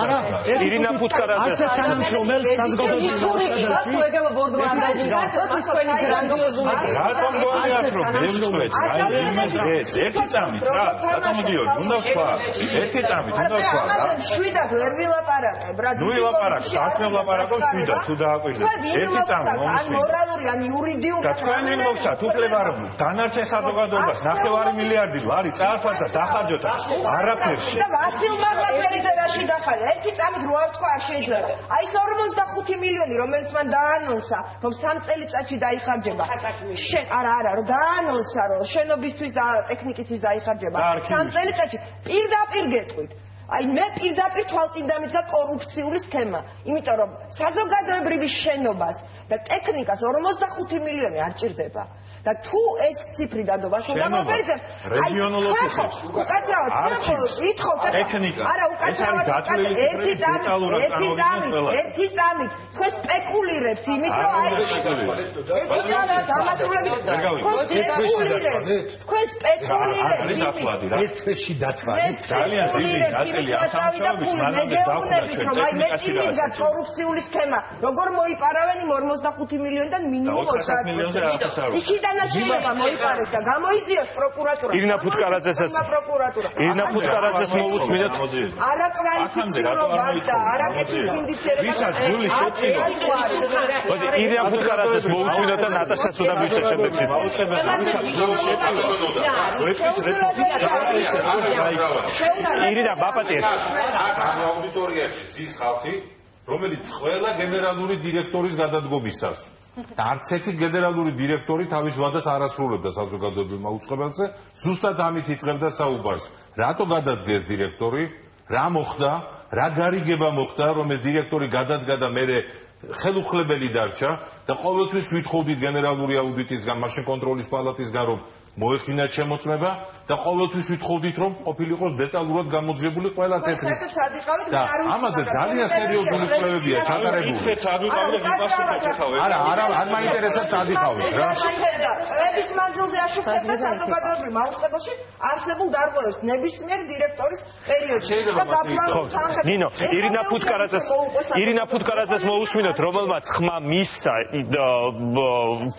S1: ირინა ფუტკარაძე
S9: არც ერთ თანამშრომელს საზოგადოებრივ
S5: მაუწყებელში ეგება ბორდმა არ დაიწყოს თქვენი გრანდიოზული
S3: რატომ გონიათ რომ მივწვეთ ეს ერთი წამით რა რატომ მიდიოდ უნდა ვთქვა ერთი წამით უნდა ვთქვა რა
S4: შვიდად ვერ ვილაპარაკებ რა
S3: ნუ ვილაპარაკ დასმე ვილაპარაკო შვიდად თუ დააკვირდეთ ერთი წამით
S4: ან მორალური ან იურიდიული
S3: და თქვენ იმოგცათ უფლებარობ დანარჩენ საზოგადოებას 9 მილიარდი ლარი წაართვათ და დახარჯოთ არაფერში
S4: და ვასილ მაღლაფერიძე რაში დახარჯა ერთი წამით რო არ თქვა არ შეიძლება აი ეს 45 მილიონი რომელიც მან დაანონსა რომ 3 წელიწადში დაიხარჯება არა რომ დაანონსა რომ შენობისთვის და ტექნიკისთვის დაიხარჯება 3 წელიწადში პირდაპირ გეტყვით აი მე პირდაპირ თვალწინ დამიდგა კორუფციული სქემა იმიტომ რომ საზოგადოებრივი შენობას და ტექნიკას 45 მილიონი არ ჭირდება და თუ ეს ციფრი დადო ვაშინგტონ ოპერაციამ
S3: რეგიონულ ოფისებს
S4: უკაცრავად ვითხოვთ არა უკაცრავად ერთი წამით თქვენ სპეკულირებთ იმით რომ აი თქვენ სპეკულირებთ
S2: ერთ თვეში დათვალეთ
S3: ძალიან დიდი ნაწილი ასამჩაობის
S4: მანამდე რომ აი მეტი მიდგას კორუფციული სქემა როგორ მოიპარავენ იმ 45 მილიონიდან მინიმუმ 30 მილიონზე იქიდანაც შეიძლება მოიპარეს და გამოიძიოს პროკურატურა
S1: ირინა ფუტკარაძეს მოусმინოთ არაკვალიფიცირებას და არაკეთილ ინდივიდუალებს ირინა ფუტკარაძეს მოусმინოთ და ნატაშას უნდა მისცეს შემდეგ ირინა ბაპატიე
S8: აუდიტორიაში ზის ხალხი რომელიც ყველა გენერალური დირექტორის გადადგომისას და არც ერთი გენერალური დირექტორი თავის ვადას არ ასრულებდა საზოგადოებრივ მაუწყებელზე, ზუსტად ამით იწყებდა საუბარს. რატო გადადგეს დირექტორი? რა მოხდა? რა გარიგება მოხდა, რომ ეს დირექტორი გადადგა და მერე ხელუხლებელი დარჩა და ყოველთვის ვითხოვდით გენერალური აუდიტისგან, მაშინ კონტროლის პალატისგან, რომ მოეხდინათ შემოწმება და ყოველთვის ვითხოვდით, რომ ყოფილიყოს დეტალურად გამოძიებული ყველა წესი. და ამაზე ძალიან სერიოზული კვლევებია ჩატარებული. არა, არ მაინტერესებს წადიხავით რა.
S4: კვლევის მანძილზე აშუქებდა საზოგადოებრივ მაუწყებელში არსებულ დარღვევებს ნებისმიერ დირექტორის პერიოდში.
S1: ნინო, ირინა ფუტკარაძეს მოусმინოთ, რომელმაც ხმა მისცა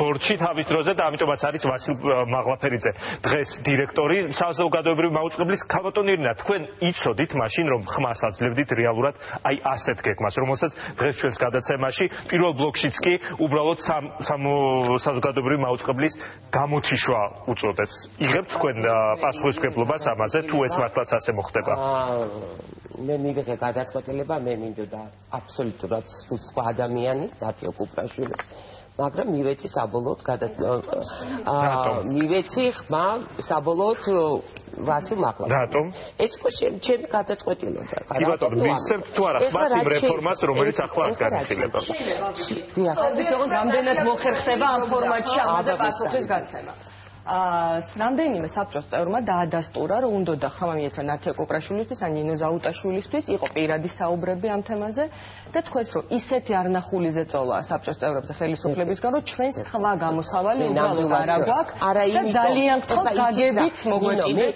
S1: ბორჩი თავის დროზე და ამიტომაც არის ვასილ მაღლაფერიძე დღეს დირექტორი საზოგადოებრივი მაუწყებლის. ქალბატონ ირინა, თქვენ იცოდით მაშინ რომ ხმას აძლევდით რეალურად აი ასეთ გეგმას, რომელსაც დღეს ჩვენს გადაცემაში პირველ ბლოკშიც კი უბრალოდ საზოგადოებრივი მაუწყებლის გამოთიშვა უწოდეს. იღებთ თქვენ პასუხისმგებლობას ამაზე, თუ ეს მართლაც ასე მოხდება?
S6: მე მივიღე გადაწყვეტილება, მე მინდოდა აბსოლუტურად სხვა ადამიანი, დათო კუპრაშვილი. მაგრამ მივეცი საბოლოოდ მივეცი ხმა საბოლოოდ ვასილ მაღლაფერიძე.
S1: რატომ?
S6: ეს იყო ჩემი გადაწყვეტილება.
S1: კი ბატონო, მისცემთ თუ არა ხმას იმ რეფორმას, რომელიც ახლა არ განიხილება?
S10: ისე რამდენად მოხერხდება ამ ფორმატში ამაზე პასუხის გაცემა. რამდენიმე საბჭოს წევრმა დაადასტურა, რომ უნდა ხმა მიეცა ნათია კუპრაშვილისთვის ან ნინო ზაუტაშვილისთვის, იყო პირადი საუბრები ამ თემაზე და თქვენს რომ ისეთი არნახულიზე წოლა საბჭოს წევრებზე ხელისუფლებისგან, რომ ჩვენს სხვა გამოსავალი უბრალოდ არა გვაქვს და ძალიან გთხოვთ გაგებით მოგვეყიდეთ.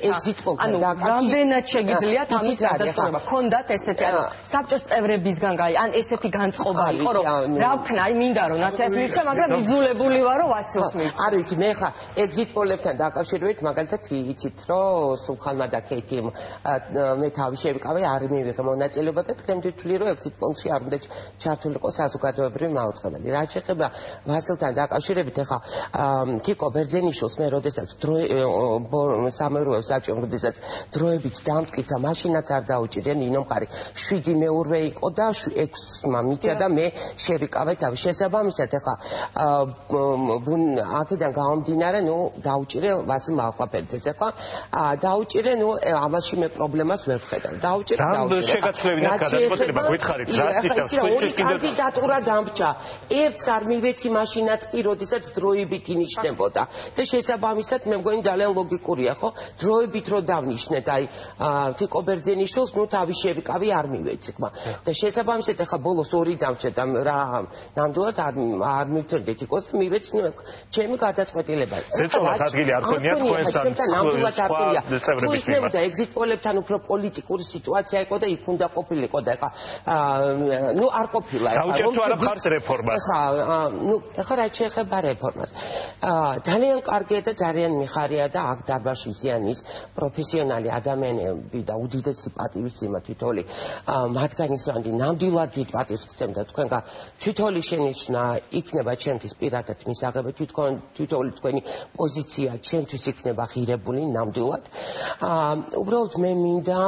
S10: ანუ რამდენად შეგიძლიათ ამის გადასტურება? ქონდათ ესეთი ანუ საბჭოს წევრებისგან ან ესეთი განწყობა იყო, რომ რა ვქნა, აი მინდა რომ ნათიას მივცე, მაგრამ იძულებული ვარ რომ ვასილს მივცე.
S6: არ ვიცი, მე ხა ეგზიტ პოლებთან დაკავშირებით მაგალითად ვიცით, რომ სულხანმა და ქეითიმ მე თავი შევიკავე, არ მივიღე მონაწილეობა და თქვენ თვითვლი რომ ეგზიტ პოლში არ უნდა ჩართულიყო საზოგადოებრივი მაუწყებელი. რაც შეეხება ვასილთან დაკავშირებით, ეხა კიკო ბერძენიშვილს მე როდესაც სამეურვეო საჭირო, როდესაც დროებით დამტკიცა, მაშინაც არ დაუჭირე ნინო მყარი. 7 მეურვე იყო და 6-მა მიცა და მე შევიკავე თავი. შესაბამისად, ეხა აქედან გამომდინარე, დაუჭირე ვასილ მაღლაფერიძეს. ეხლა დაუჭირე, ამაში მე პრობლემას ვერ ვხედავ. დაუჭირე.
S1: რა შეგაცვლებინათ გადაწყვეტილება გითხარით?
S6: ორი კანდიდატურა დამრჩა. ერთს არ მივეცი მაშინაც კი, როდესაც დროებით ინიშნებოდა. და შესაბამისად მე მგონი ძალიან ლოგიკურია, ხო? დროებით რო დავნიშნეთ, აი ფიკო ბერძენიშვილს, თავი შევიკავი, არ მივეცი ხმა. და შესაბამისად ახლა ბოლოს ორი დამრჩა და რა ნამდვილად არ მივწერდი თიკოს და მივეცი ჩემი გადაწყვეტილება.
S1: ზეწოლას ადგილი არ ქონია თქვენს ან სხვა წევრების მიმართ.
S6: და ეგზიტ პოლებთან უფრო პოლიტიკური სიტუაცია იყო და იქ უნდა ყოფილიყო და ეხა არ ყოფილა.
S1: საუჭერთ არა მხარს რეფორმას.
S6: ეხა რა შეეხება რეფორმას. ძალიან კარგია და ძალიან მიხარია და აქ დარბაზში ზიანის პროფესიონალი ადამიანები და უდიდესი პატივისცემა თითოეული მათგანის რანდი ნამდვილად დიდ პატივს გცემ და თქვენგან თითოეული შენიშვნა იქნება ჩემთვის პირადად მისაღები, თითოეული თქვენი პოზიცია ჩემთვის იქნება ღირებული ნამდვილად. უბრალოდ მე მინდა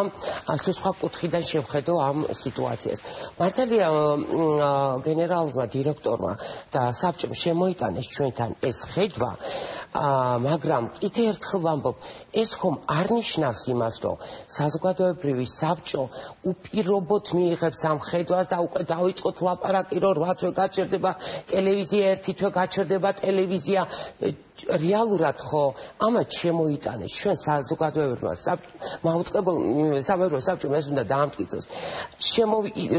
S6: სხვა კუთხიდან შევხედო ამ სიტუაციას. მართალია გენერალურმა დირექტორმა და საბჭომ შემოიტანეს ჩვენთან ეს ხედვა, მაგრამ კიდე ერთხელ ვამბობ, ეს ხომ არ ნიშნავს იმას, რომ საზოგადოებრივი საბჭო უპირობოდ მიიღებს ამ ხედვას და უკვე დავიწყოთ ლაპარაკი, რომ 8 თვე გაჩერდება ტელევიზია, 1 თვე გაჩერდება ტელევიზია. რეალურად ხო ამათ შემოიტანეს ჩვენ საზოგადოებრივმა მაუწყებელ სამეურვეო საბჭომ ეს უნდა დაამტკიცოს.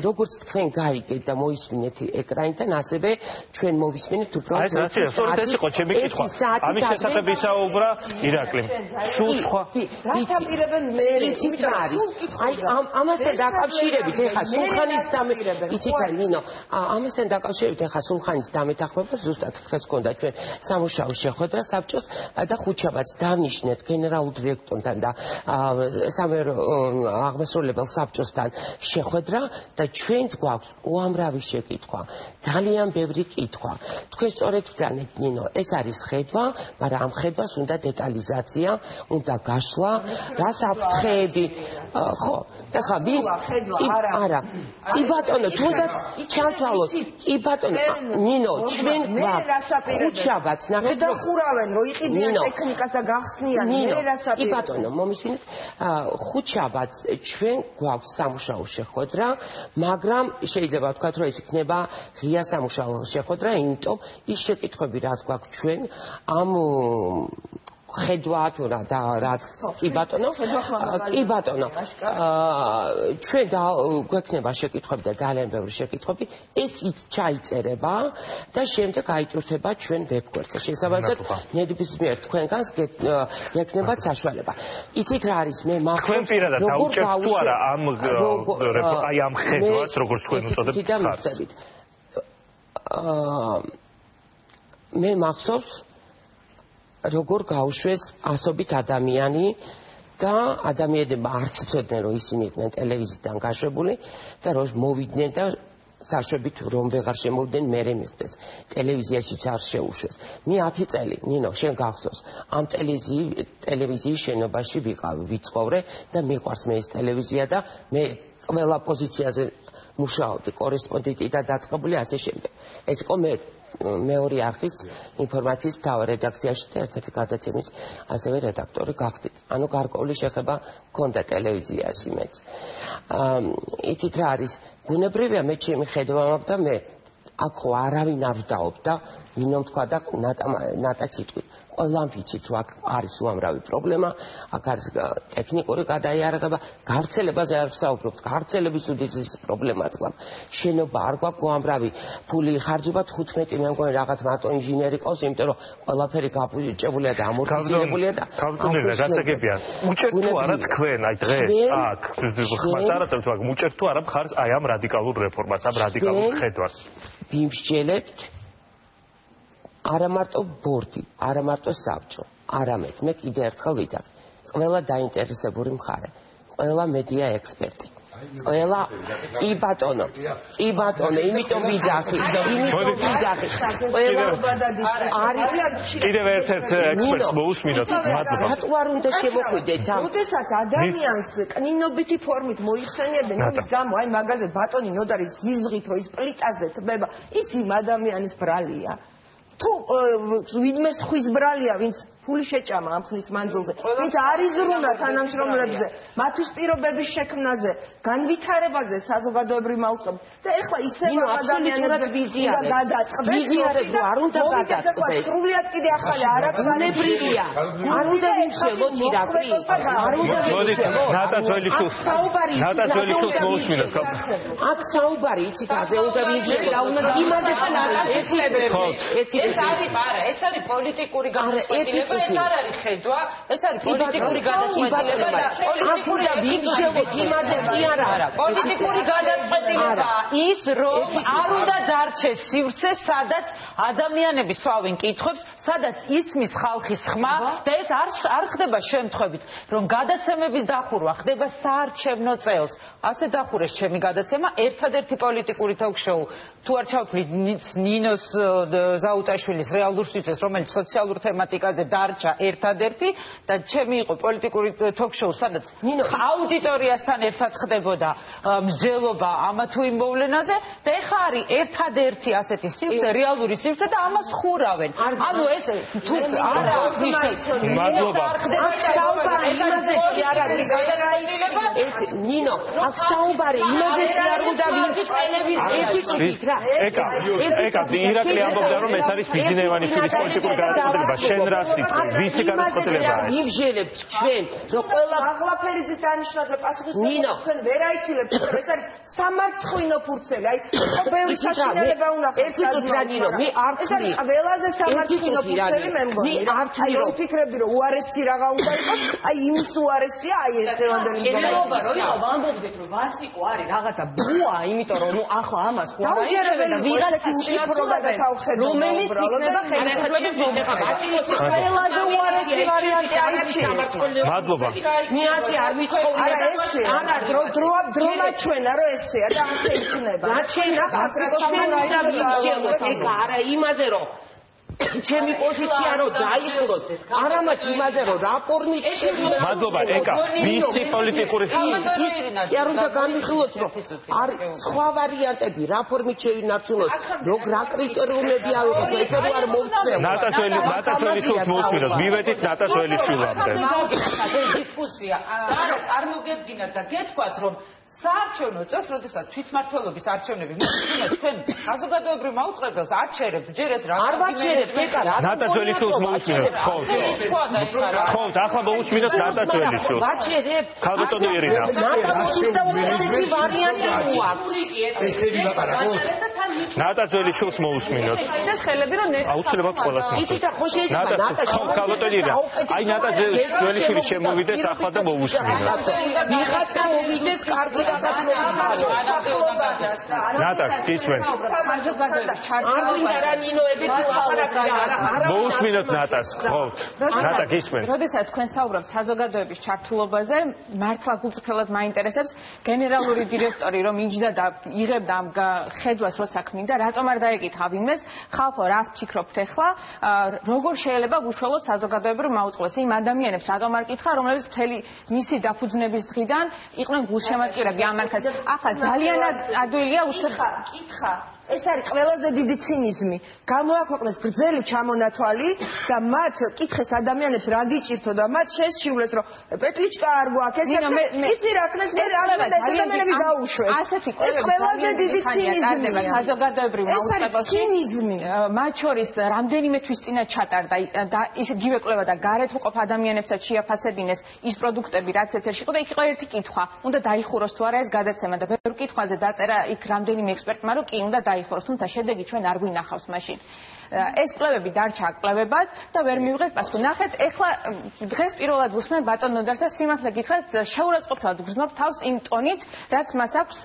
S6: როგორც თქვენ გაიგეთ და მოისმინეთ ეკრანიდან, ასევე ჩვენ მოვისმინეთ უბრალოდ
S1: ეს რაც სწორედ ეს იყო ჩემი კითხვა. ამის შესახებ ისაუბრა ირაკლი. სულ სხვა
S4: რასაპირებენ მე იმიტომ
S6: აი ამასთან დაკავშირებით ეხა სულხანის იცით რა ნინო ამასთან დაკავშირებით ეხა სულხანის დამეთანხმება ზუსტად დღეს გქონდა ჩვენ სამუშაო შეხვედრა საბჭოს და ხუთშაბათს დავნიშნეთ გენერალურ დირექტორთან და აღმასრულებელ საბჭოსთან შეხვედრა და ჩვენც გვაქვს უამრავი შეკითხვა, ძალიან ბევრი კითხვა. თქვენ სწორედ ბრძანეთ ნინო, ეს არის ხედვა, მაგრამ ამ ხედვას უნდა დეტალიზაცია, უნდა გაშლა, რას აფრთხეები, ხო, ეხლა არა, კი ბატონო, თუნდაც ჩავთვალოთ, კი ბატონო, ნინო, ჩვენ გვაქვს ხუთშაბათს ნახეთ
S4: დახურავენ, რომ იყიდიან ტექნიკას და გახსნიან, მე რასაპირებენ.
S6: კი ბატონო, მომისმინეთ, ხუთშაბათს ჩვენ გვაქვს სამუშაო შეხვედრა, მაგრამ შეიძლება ვთქვათ, რომ ეს იქნება ღია სამუშაო შეხვედრა, იმიტომ ის შეკითხვები, რაც გვაქვს ჩვენ ამ ხედვა თუ რა და რაც კი ბატონო ჩვენ გვექნება შეკითხვები და ძალიან ბევრი შეკითხვები ეს ჩაიწერება და შემდეგ აიტვირთება ჩვენ ვებგვერდზე შესაბამისად ნებისმიერ თქვენგანს გექნება საშუალება იცით რა არის მე მახსოვს
S1: თქვენ პირადად დაუჭერთ თუ არა ამ ხედვას როგორც თქვენ უწოდებთ ხარს
S6: მე მახსოვს როგორ გაუშვეს ასობით ადამიანი და ადამიანებმა არც იცოდნენ რომ ისინი იყვნენ ტელევიზიიდან გაშვებული და რომ მოვიდნენ და საშვებით რომ ვეღარ შემოვიდნენ მერე მიხვდეს ტელევიზიაშიც არ შეუშვეს მე 10 წელი ნინო შენ გახსოვს ამ ტელევიზიის შენობაში ვიყავი ვიცხოვრე და მიყვარს მე ეს ტელევიზია და მე ყველა პოზიციაზე მუშაობდი კორესპონდენტი და დაწყებული ასე შემდეგ ეს იყო მეორე არხის ინფორმაციის მთავარ რედაქციაში და ერთ-ერთი გადაცემის ასევე რედაქტორი გახდით. ანუ გარკვეული შეხება მქონდა ტელევიზიაში მეც. იცით რა არის? ბუნებრივია მე ჩემი ხედვა მაქვს და მე აქ ხო არავინ არ ვდაობდა, ვინმე თქვა და ნატა ციტყვი. ყველამ ვიცით რომ აქ არის უამრავი პრობლემა, აქ არის ტექნიკური გადაიარაღება, გავრცელებაზე არ ვსაუბრობთ, გავრცელების უდიდესი პრობლემაც გვაქვს. შენობა არ გვაქვს უამრავი, ფული იხარჯება 15 მე მგონი რაღაც მარტო ინჟინერი ყავს, იმიტომ რომ ყველაფერი გაბუჯებულია და ამორთიზებულია და
S1: გავწუნდა გასაგებია. უჭერთ თუ არა თქვენ აი დღეს აქ ხმას არაწერთ, მაგრამ უჭერთ თუ არა მხარს აი ამ რადიკალურ რეფორმას, ამ რადიკალურ ხედვას.
S6: ვიმსჯელებთ არა მარტო ბორდი, არა მარტო საბჭო, არამედ მე კიდე ერთხელ ვიძახ, ყველა დაინტერესებული მხარე, ყველა მედია ექსპერტი, ყველა კი ბატონო, იმიტომ ვიძახი,
S1: კიდევ ერთ-ერთ ექსპერტს მოусმინოთ, მადლობა.
S6: რატო არ უნდა შემოხვიდეთ ამ?
S4: როდესაც ადამიანს კნინობითი ფორმით მოიხსენიებენ, იმის გამო, აი მაგალითად ბატონი ნოდარის ზიზღით, რომ ის პლიტაზე თბება, ის იმ ადამიანის ბრალია. თუ ვინმე ხვის ბრალია, ვინც ფული შეჭამა ამ ხნის მანძილზე, ვინც არ იზრუნა თანამშრომლებზე, მათთვის პირობების შექმნაზე, განვითარებაზე საზოგადოებრივ მაუწყებლად. და ეხლა ისევ ადამიანებზე უნდა გადაწყდეს,
S6: არ უნდა გადაწყდეს.
S4: სრულიად კიდე ახალი
S6: არაბუნებრივია. არ უნდა ვიმსჯელოთ ირაკლი. არ უნდა ვიმსჯელოთ.
S1: ნატა ძველიშვილს მოусმინოთ.
S6: აქ საუბარი იცით აზე უნდა ვიმსჯელოთ. იმაზე
S7: ეს არის პოლიტიკური გადაწყვეტილება, ეს არ არის ხედვა, ეს არის პოლიტიკური გადაწყვეტილება და პოლიტიკური
S6: ვიმსჯელოთ იმაზე კი არა.
S7: პოლიტიკური გადაწყვეტილება ის რომ არ უნდა დარჩეს სივრცე, სადაც ადამიანები სვავენ კითხვებს, სადაც ისმის ხალხის ხმა და ეს არ ხდება შემთხვევით, რომ გადაცემების დახურვა ხდება საარჩევნო წელს. ასე დახურეს ჩემი გადაცემა, ერთადერთი პოლიტიკური ток-შოუ თუ არ ჩავთვლით ნინოს ზაუტაშვილის რეალურ სივრცეს, რომელიც სოციალურ თემატიკაზე დარჩა ერთადერთი და ჩემი იყო პოლიტიკური ток-შოუ, სადაც აუდიტორიასთან ერთად ხდებოდა მსჯელობა ამა თუ იმ მოვლენაზე და ეხა არის ერთადერთი ასეთი სივრცე, რეალური სივრცე და ამას ხურავენ. ანუ ეს თუ არა
S1: მადლობა.
S6: ნინო, აქ საუბარი იმაზე არ უნდა ვინც ტელევიზიაში რა.
S1: ეკა, ირაკლი ამბობდა რომ ეს არის ბიძინა ივანიშვილის პოლიტიკური გადაწყვეტილება. შენ რა სიტყვი? ვისი გადაწყვეტილებაა ეს?
S6: იმჟელებთ ჩვენ, რომ ყველა
S4: აღლაფერიძის დანიშნულზე პასუხისმგებლობა თქვენ ვერ აიცილებთ, რომ ეს არის სამარცხვინო ფურცელი. აი, ყოველი საშინელება უნახავთ.
S6: ერთი წუთი ნინო, მე არ
S4: ეს არის ყველაზე სამარცხვინო ფურცელი მე მგონი. აი, რომ ვფიქრებდი რომ უარესი რაღა უნდა იყოს, აი იმის უარესია, აი ეს დღევანდელი
S10: მდგომარეობა. რომ იყო ვამბობდით რომ ვასიკო არის რაღაცა ბუა, იმიტომ რომ ნუ ახლა ამას ხო არა
S4: დაუჯერებელი ვიღაცის უშიფრობა და თავხედობა
S10: რომელიც იქნება ხელისუფლების მომხრეობა. ყველაზე უარესი ვარიანტი არის.
S1: მადლობა.
S6: მე ასე არ ვიცხოვრი.
S4: არა ესე. არა დრო მაჩვენა რომ ესეა და ასე იქნება.
S6: რაჩენა ეკა არა იმაზე რომ ჩემი პოზიცია რომ დაიხუროთ, არამედ იმაზე რომ რაპორმით შეგვიძლია.
S1: მადლობა, ეკა, ვისი პოლიტიკური
S6: არ უნდა განვიხილოთ რომ არ სხვა ვარიანტები რაპორმით შევინარჩუნოთ, რა კრიტერიუმები ავიღოთ, ესე რომ არ მოვწევ.
S1: ნატაშვილი შულს მოусმინოთ, მივედით ნატაშვილამდე.
S7: ეს დისკუსია არა წარმოგედგინათ და გეთქვათ რომ საარჩევნო წელს, როდესაც თვითმმართველობის არჩევნები მიგდინა თქვენ საზოგადოებრივ მაუწყებელს არჩერებთ, ჯერ ეს რა
S6: არ ვაჩერებ, ეკა რა.
S1: ნატაშვილი შულს მოусმინოთ, ხო. ხო, ახლა მოусმინოთ ნატაშვილი შულს.
S6: ვაჩერებ.
S1: ქალბატონი ერინა.
S6: ნატაშვილის და უკეთესი ვარიანტი მოაქვს.
S2: ესე ვილაპარაკო.
S1: ნატაშვილი შულს მოусმინოთ.
S10: ეს ხელები რომ
S1: აუცილებლად ყველას
S6: იცი
S1: მოусმინოთ.
S6: და ხო შეიძლება ნატაშვილი.
S1: ქალბატონი ერინა. აი ნატაშვილი შული შემოვიდეს ახლა და მოусმინოთ.
S6: ვიღაცა მოვიდეს კარგი
S1: ნატა, გისმენთ.
S10: საზოგადოების ჩართულობა
S6: არა ნინოები თუ აპარატი არა.
S1: მოусმინოთ ნატას, ხო. ნატა, გისმენთ.
S10: როდესაც თქვენ საუბრობთ საზოგადოების ჩართულობაზე, მართლა გულწრფელად მაინტერესებს გენერალური დირექტორი რომ იჯდა და იღებდა ამ ხედვას როცა ქმნიდა, რატომ არ დაეკითხა ვინმეს, ხალხო რა ფიქრობთ ახლა, როგორ შეიძლება უშუალოდ საზოგადოებრივ მაუწყებელს იმ ადამიანებს რატომ არ კითხა, რომლებიც მთელი მისი დაფუძნების დღიდან იყვნენ გულშემატკივრები ამ არხას. ახლა ძალიან ადვილია
S4: კითხა. ეს არის ყველაზე დიდი ცინიზმი. გამოაქვეყნეს გრძელი ჩამონათვალი და მათ კითხეს ადამიანებს რა გიჭირთო და მათ შესჩივლეს რომ პეტლიჩკა არ გვაქვს ეს იცი რა ქნეს მე ეს ადამიანები გაუშვეს. ეს ყველაზე დიდი ცინიზმია.
S10: საზოგადოებრივ მაუწყებელში
S4: ცინიზმი.
S10: მათ შორის რამდენიმე თვის წინათ ჩატარდა და ისე კვლევა და გარეთ მყოფ ადამიანებსაც შეაფასებინეს ის პროდუქტები რაც ეთერში იყო და იქ იყო ერთი კითხვა. უნდა დაიხუროს თუ არა ეს გადაცემა და ბევრ კითხვაზე დაწერა იქ რამდენიმე ექსპერტმა რომ კი უნდა დაიხუროს, თუმცა შედეგი ჩვენ არ გვინახავს მაშინ. ეს კვლევები დარჩა კვლევებად და ვერ მივიღეთ პასუხი. ნახეთ, ეხლა დღეს პირველად ვუსმენ ბატონ ნოდარს და სიმართლე გითხრათ, შეურაცხყოფლად ვგრძნობ თავს იმ ტონით, რაც მას აქვს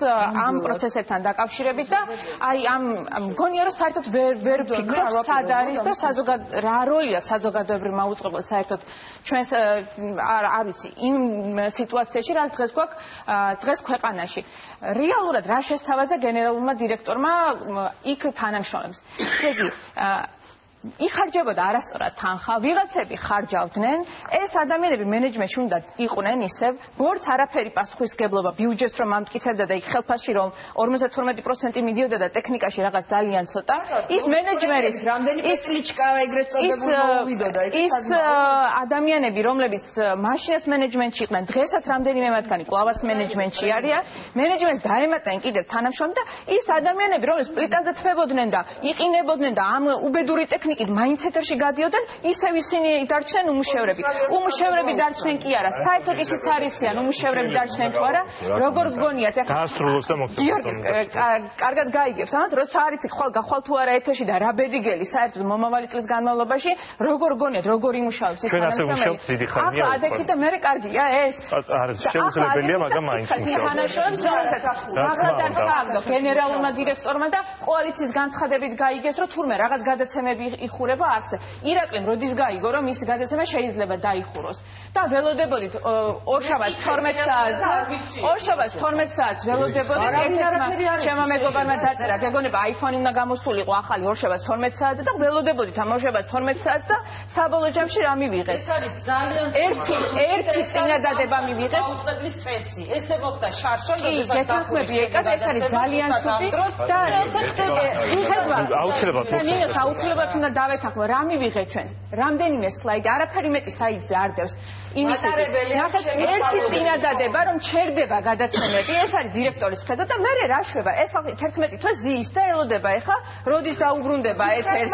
S10: ამ პროცესებთან დაკავშირებით და აი ამ მგონია რომ საერთოდ ვერ ვფიქრობ სად არის და რა როლი აქვს საზოგადოებრივ მაუწყებელს საერთოდ ჩვენს არ ვიცი იმ სიტუაციაში, რაც დღეს გვაქვს დღეს ქვეყანაში. რეალურად რა შესთავაზა გენერალურმა დირექტორმა იქ თანამშრომლებს. ესე იგი იხარჯებოდა არასწორად თანხა, ვიღაცები ხარჯავდნენ, ეს ადამიანები მენეჯმენტში უნდა იყვნენ ისევ, როგორც არაფერი პასუხისმგებლობა ბიუჯეტს რომ ამტკიცებდა და იქ ხელფასში რომ 52% მიდიოდა და ტექნიკაში რაღაც ძალიან ცოტა, ის მენეჯმერის
S4: რამდენი პეტლიჩკა ეგრეთ წოდებული მოვიდოდა
S10: ის ადამიანები, რომლებიც მაშინაც მენეჯმენტში იყვნენ, დღესაც რამდენიმე მათგანი კლავაც მენეჯმენტში არიან, მენეჯმენტს დაემატნენ კიდევ თანამშრომლები და ის ადამიანები, რომლებიც პლიტაზე თვებოდნენ და იყინებოდნენ და ამ უბედური ტექნიკით მაინც ეთერში გადიოდნენ, ისევ ისინი დარჩნენ უმუშევრები. უმუშევრები დარჩნენ კი არა, საერთოდ ისიც არისიან უმუშევრები დარჩნენ თუ არა, როგორ გგონიათ ახლა
S1: გაასრულოს და მოგწევთ.
S10: გიორგის კარგად გაიგებს ამას, როცა არიცი გახვალ თუ არა ეთერში და რა ბედიგელი საერთოდ მომავალი წლის განმავლობაში, როგორ გგონიათ, როგორ იმუშავებს ის თანამშრომელი. ახლა ადექი და მე კარგია ეს.
S1: არა, შეუძლებელია, მაგრამ მაინც
S10: თანამშრომლებს რომელსაც აღარ დააგდო გენერალურმა დირექტორმა და კოალიციის განცხადებით გაიგეს, რომ თურმე რაღაც გადაცემები
S11: იხურება არხზე. ირაკლიმ როდის გაიგო, რომ ის გადაცემა შეიძლება დაიხუროს და ველოდებოდით ორშაბათს 12 საათს ველოდებოდით ერთ-ერთმა ჩემმა მეგობარმა დაწერა გეგონება iPhone-ი უნდა გამოსულიყო ახალი ორშაბათს 12 საათზე და ველოდებოდით ამ ორშაბათს 12 საათს და საბოლოო ჯამში რა მივიღეთ?
S7: ეს არის ძალიან
S11: ერთი წინადადება მივიღეთ.
S7: აუწყებლის წესი. ესე მოხდა შარშან,
S11: როდესაც გეთანხმები ეკად, ეს არის ძალიან ცუდი და აუცილებლად უნდა დავეთანხმო, რა მივიღეთ ჩვენ? რამდენიმე სლაიდი, არაფერი მეტი საიტზე არ დევს. იმის ნახეთ, ერთი წინადადება, რომ ჩერდება გადაცემები, ეს არის დირექტორის ხედვა და მე რა შვება? ეს 11 თვე ზის და ელოდება ეხა, როდის დაუბრუნდება ეთერს,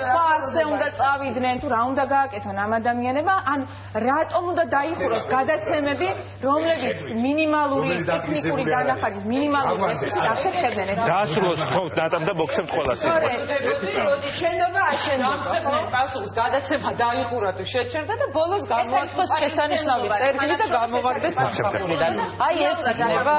S11: სხვა არხზე უნდა წავიდნენ, თუ რა უნდა გააკეთონ ამ ადამიანებმა, ან რატომ უნდა დაიხუროს გადაცემები, რომლებიც მინიმალური ტექნიკური განახარჯის, მინიმალური რესურსით ახერხებდნენ ეს.
S1: დაასრულოს თქო დატამ და მოგცემთ ყველას.
S11: შენობა აშენდება.
S7: პასუხს გადაცემა დაიხურა თუ შეჩერდა და ბოლოს გამოაცხოს შესანიშნავი წერილი და გამოვაგდეს სამსახურიდან. აი ეს იქნება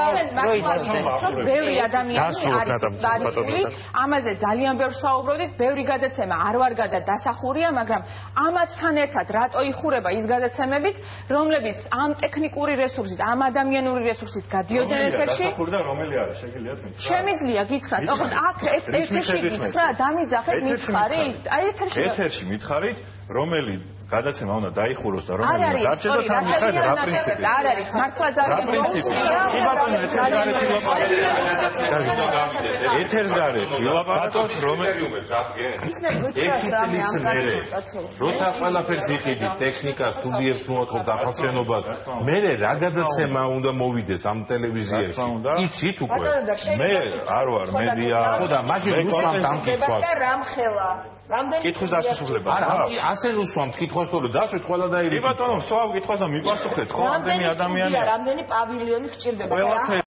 S11: ბევრი ადამიანი არის დარისული, ამაზე ძალიან ბევრ საუბრობდით, ბევრი გადაცემა არ ვარ გადადასახურია, მაგრამ ამათთან ერთად რატო იხურება ის გადაცემებით, რომლებიც ამ ტექნიკური რესურსით, ამ ადამიანური რესურსით გადიოდნენ ეთერში?
S3: დასახური და რომელი არის? შეგიძლიათ მითხრათ?
S11: შემიძლია გითხრათ, ოღონდ აქ ეთერში გითხრათ, დამიძახეთ მითხარით? აი
S3: ეთერში მითხარით, რომელი გადაცემა უნდა დაიხუროს და რომელი დარჩება თან მითხარით რა პრინციპი?
S11: არ არის, მართლა ძალიან
S3: ეთერს გარეთ ილაპარაკოთ რომელი
S8: ერთი წლის მერე როცა ყველაფერს იყიდით ტექნიკას სტუდიებს მოაწყობთ ახალშენობას მერე რა გადაცემა უნდა მოვიდეს ამ ტელევიზიაში იცით უკვე
S3: მე არ ვარ მედია
S8: ხო და მაშინ უსვამთ ამ კითხვას
S4: რამხელა
S3: კითხვის დასასრულება
S8: არა ასე უსვამთ კითხვას თორე დასვით ყველა დაირიცხეთ
S3: კი ბატონო სვავ კითხვას და მიპასუხეთ ხო ამდენი ადამიანი
S4: რამდენი პავილიონი გჭირდება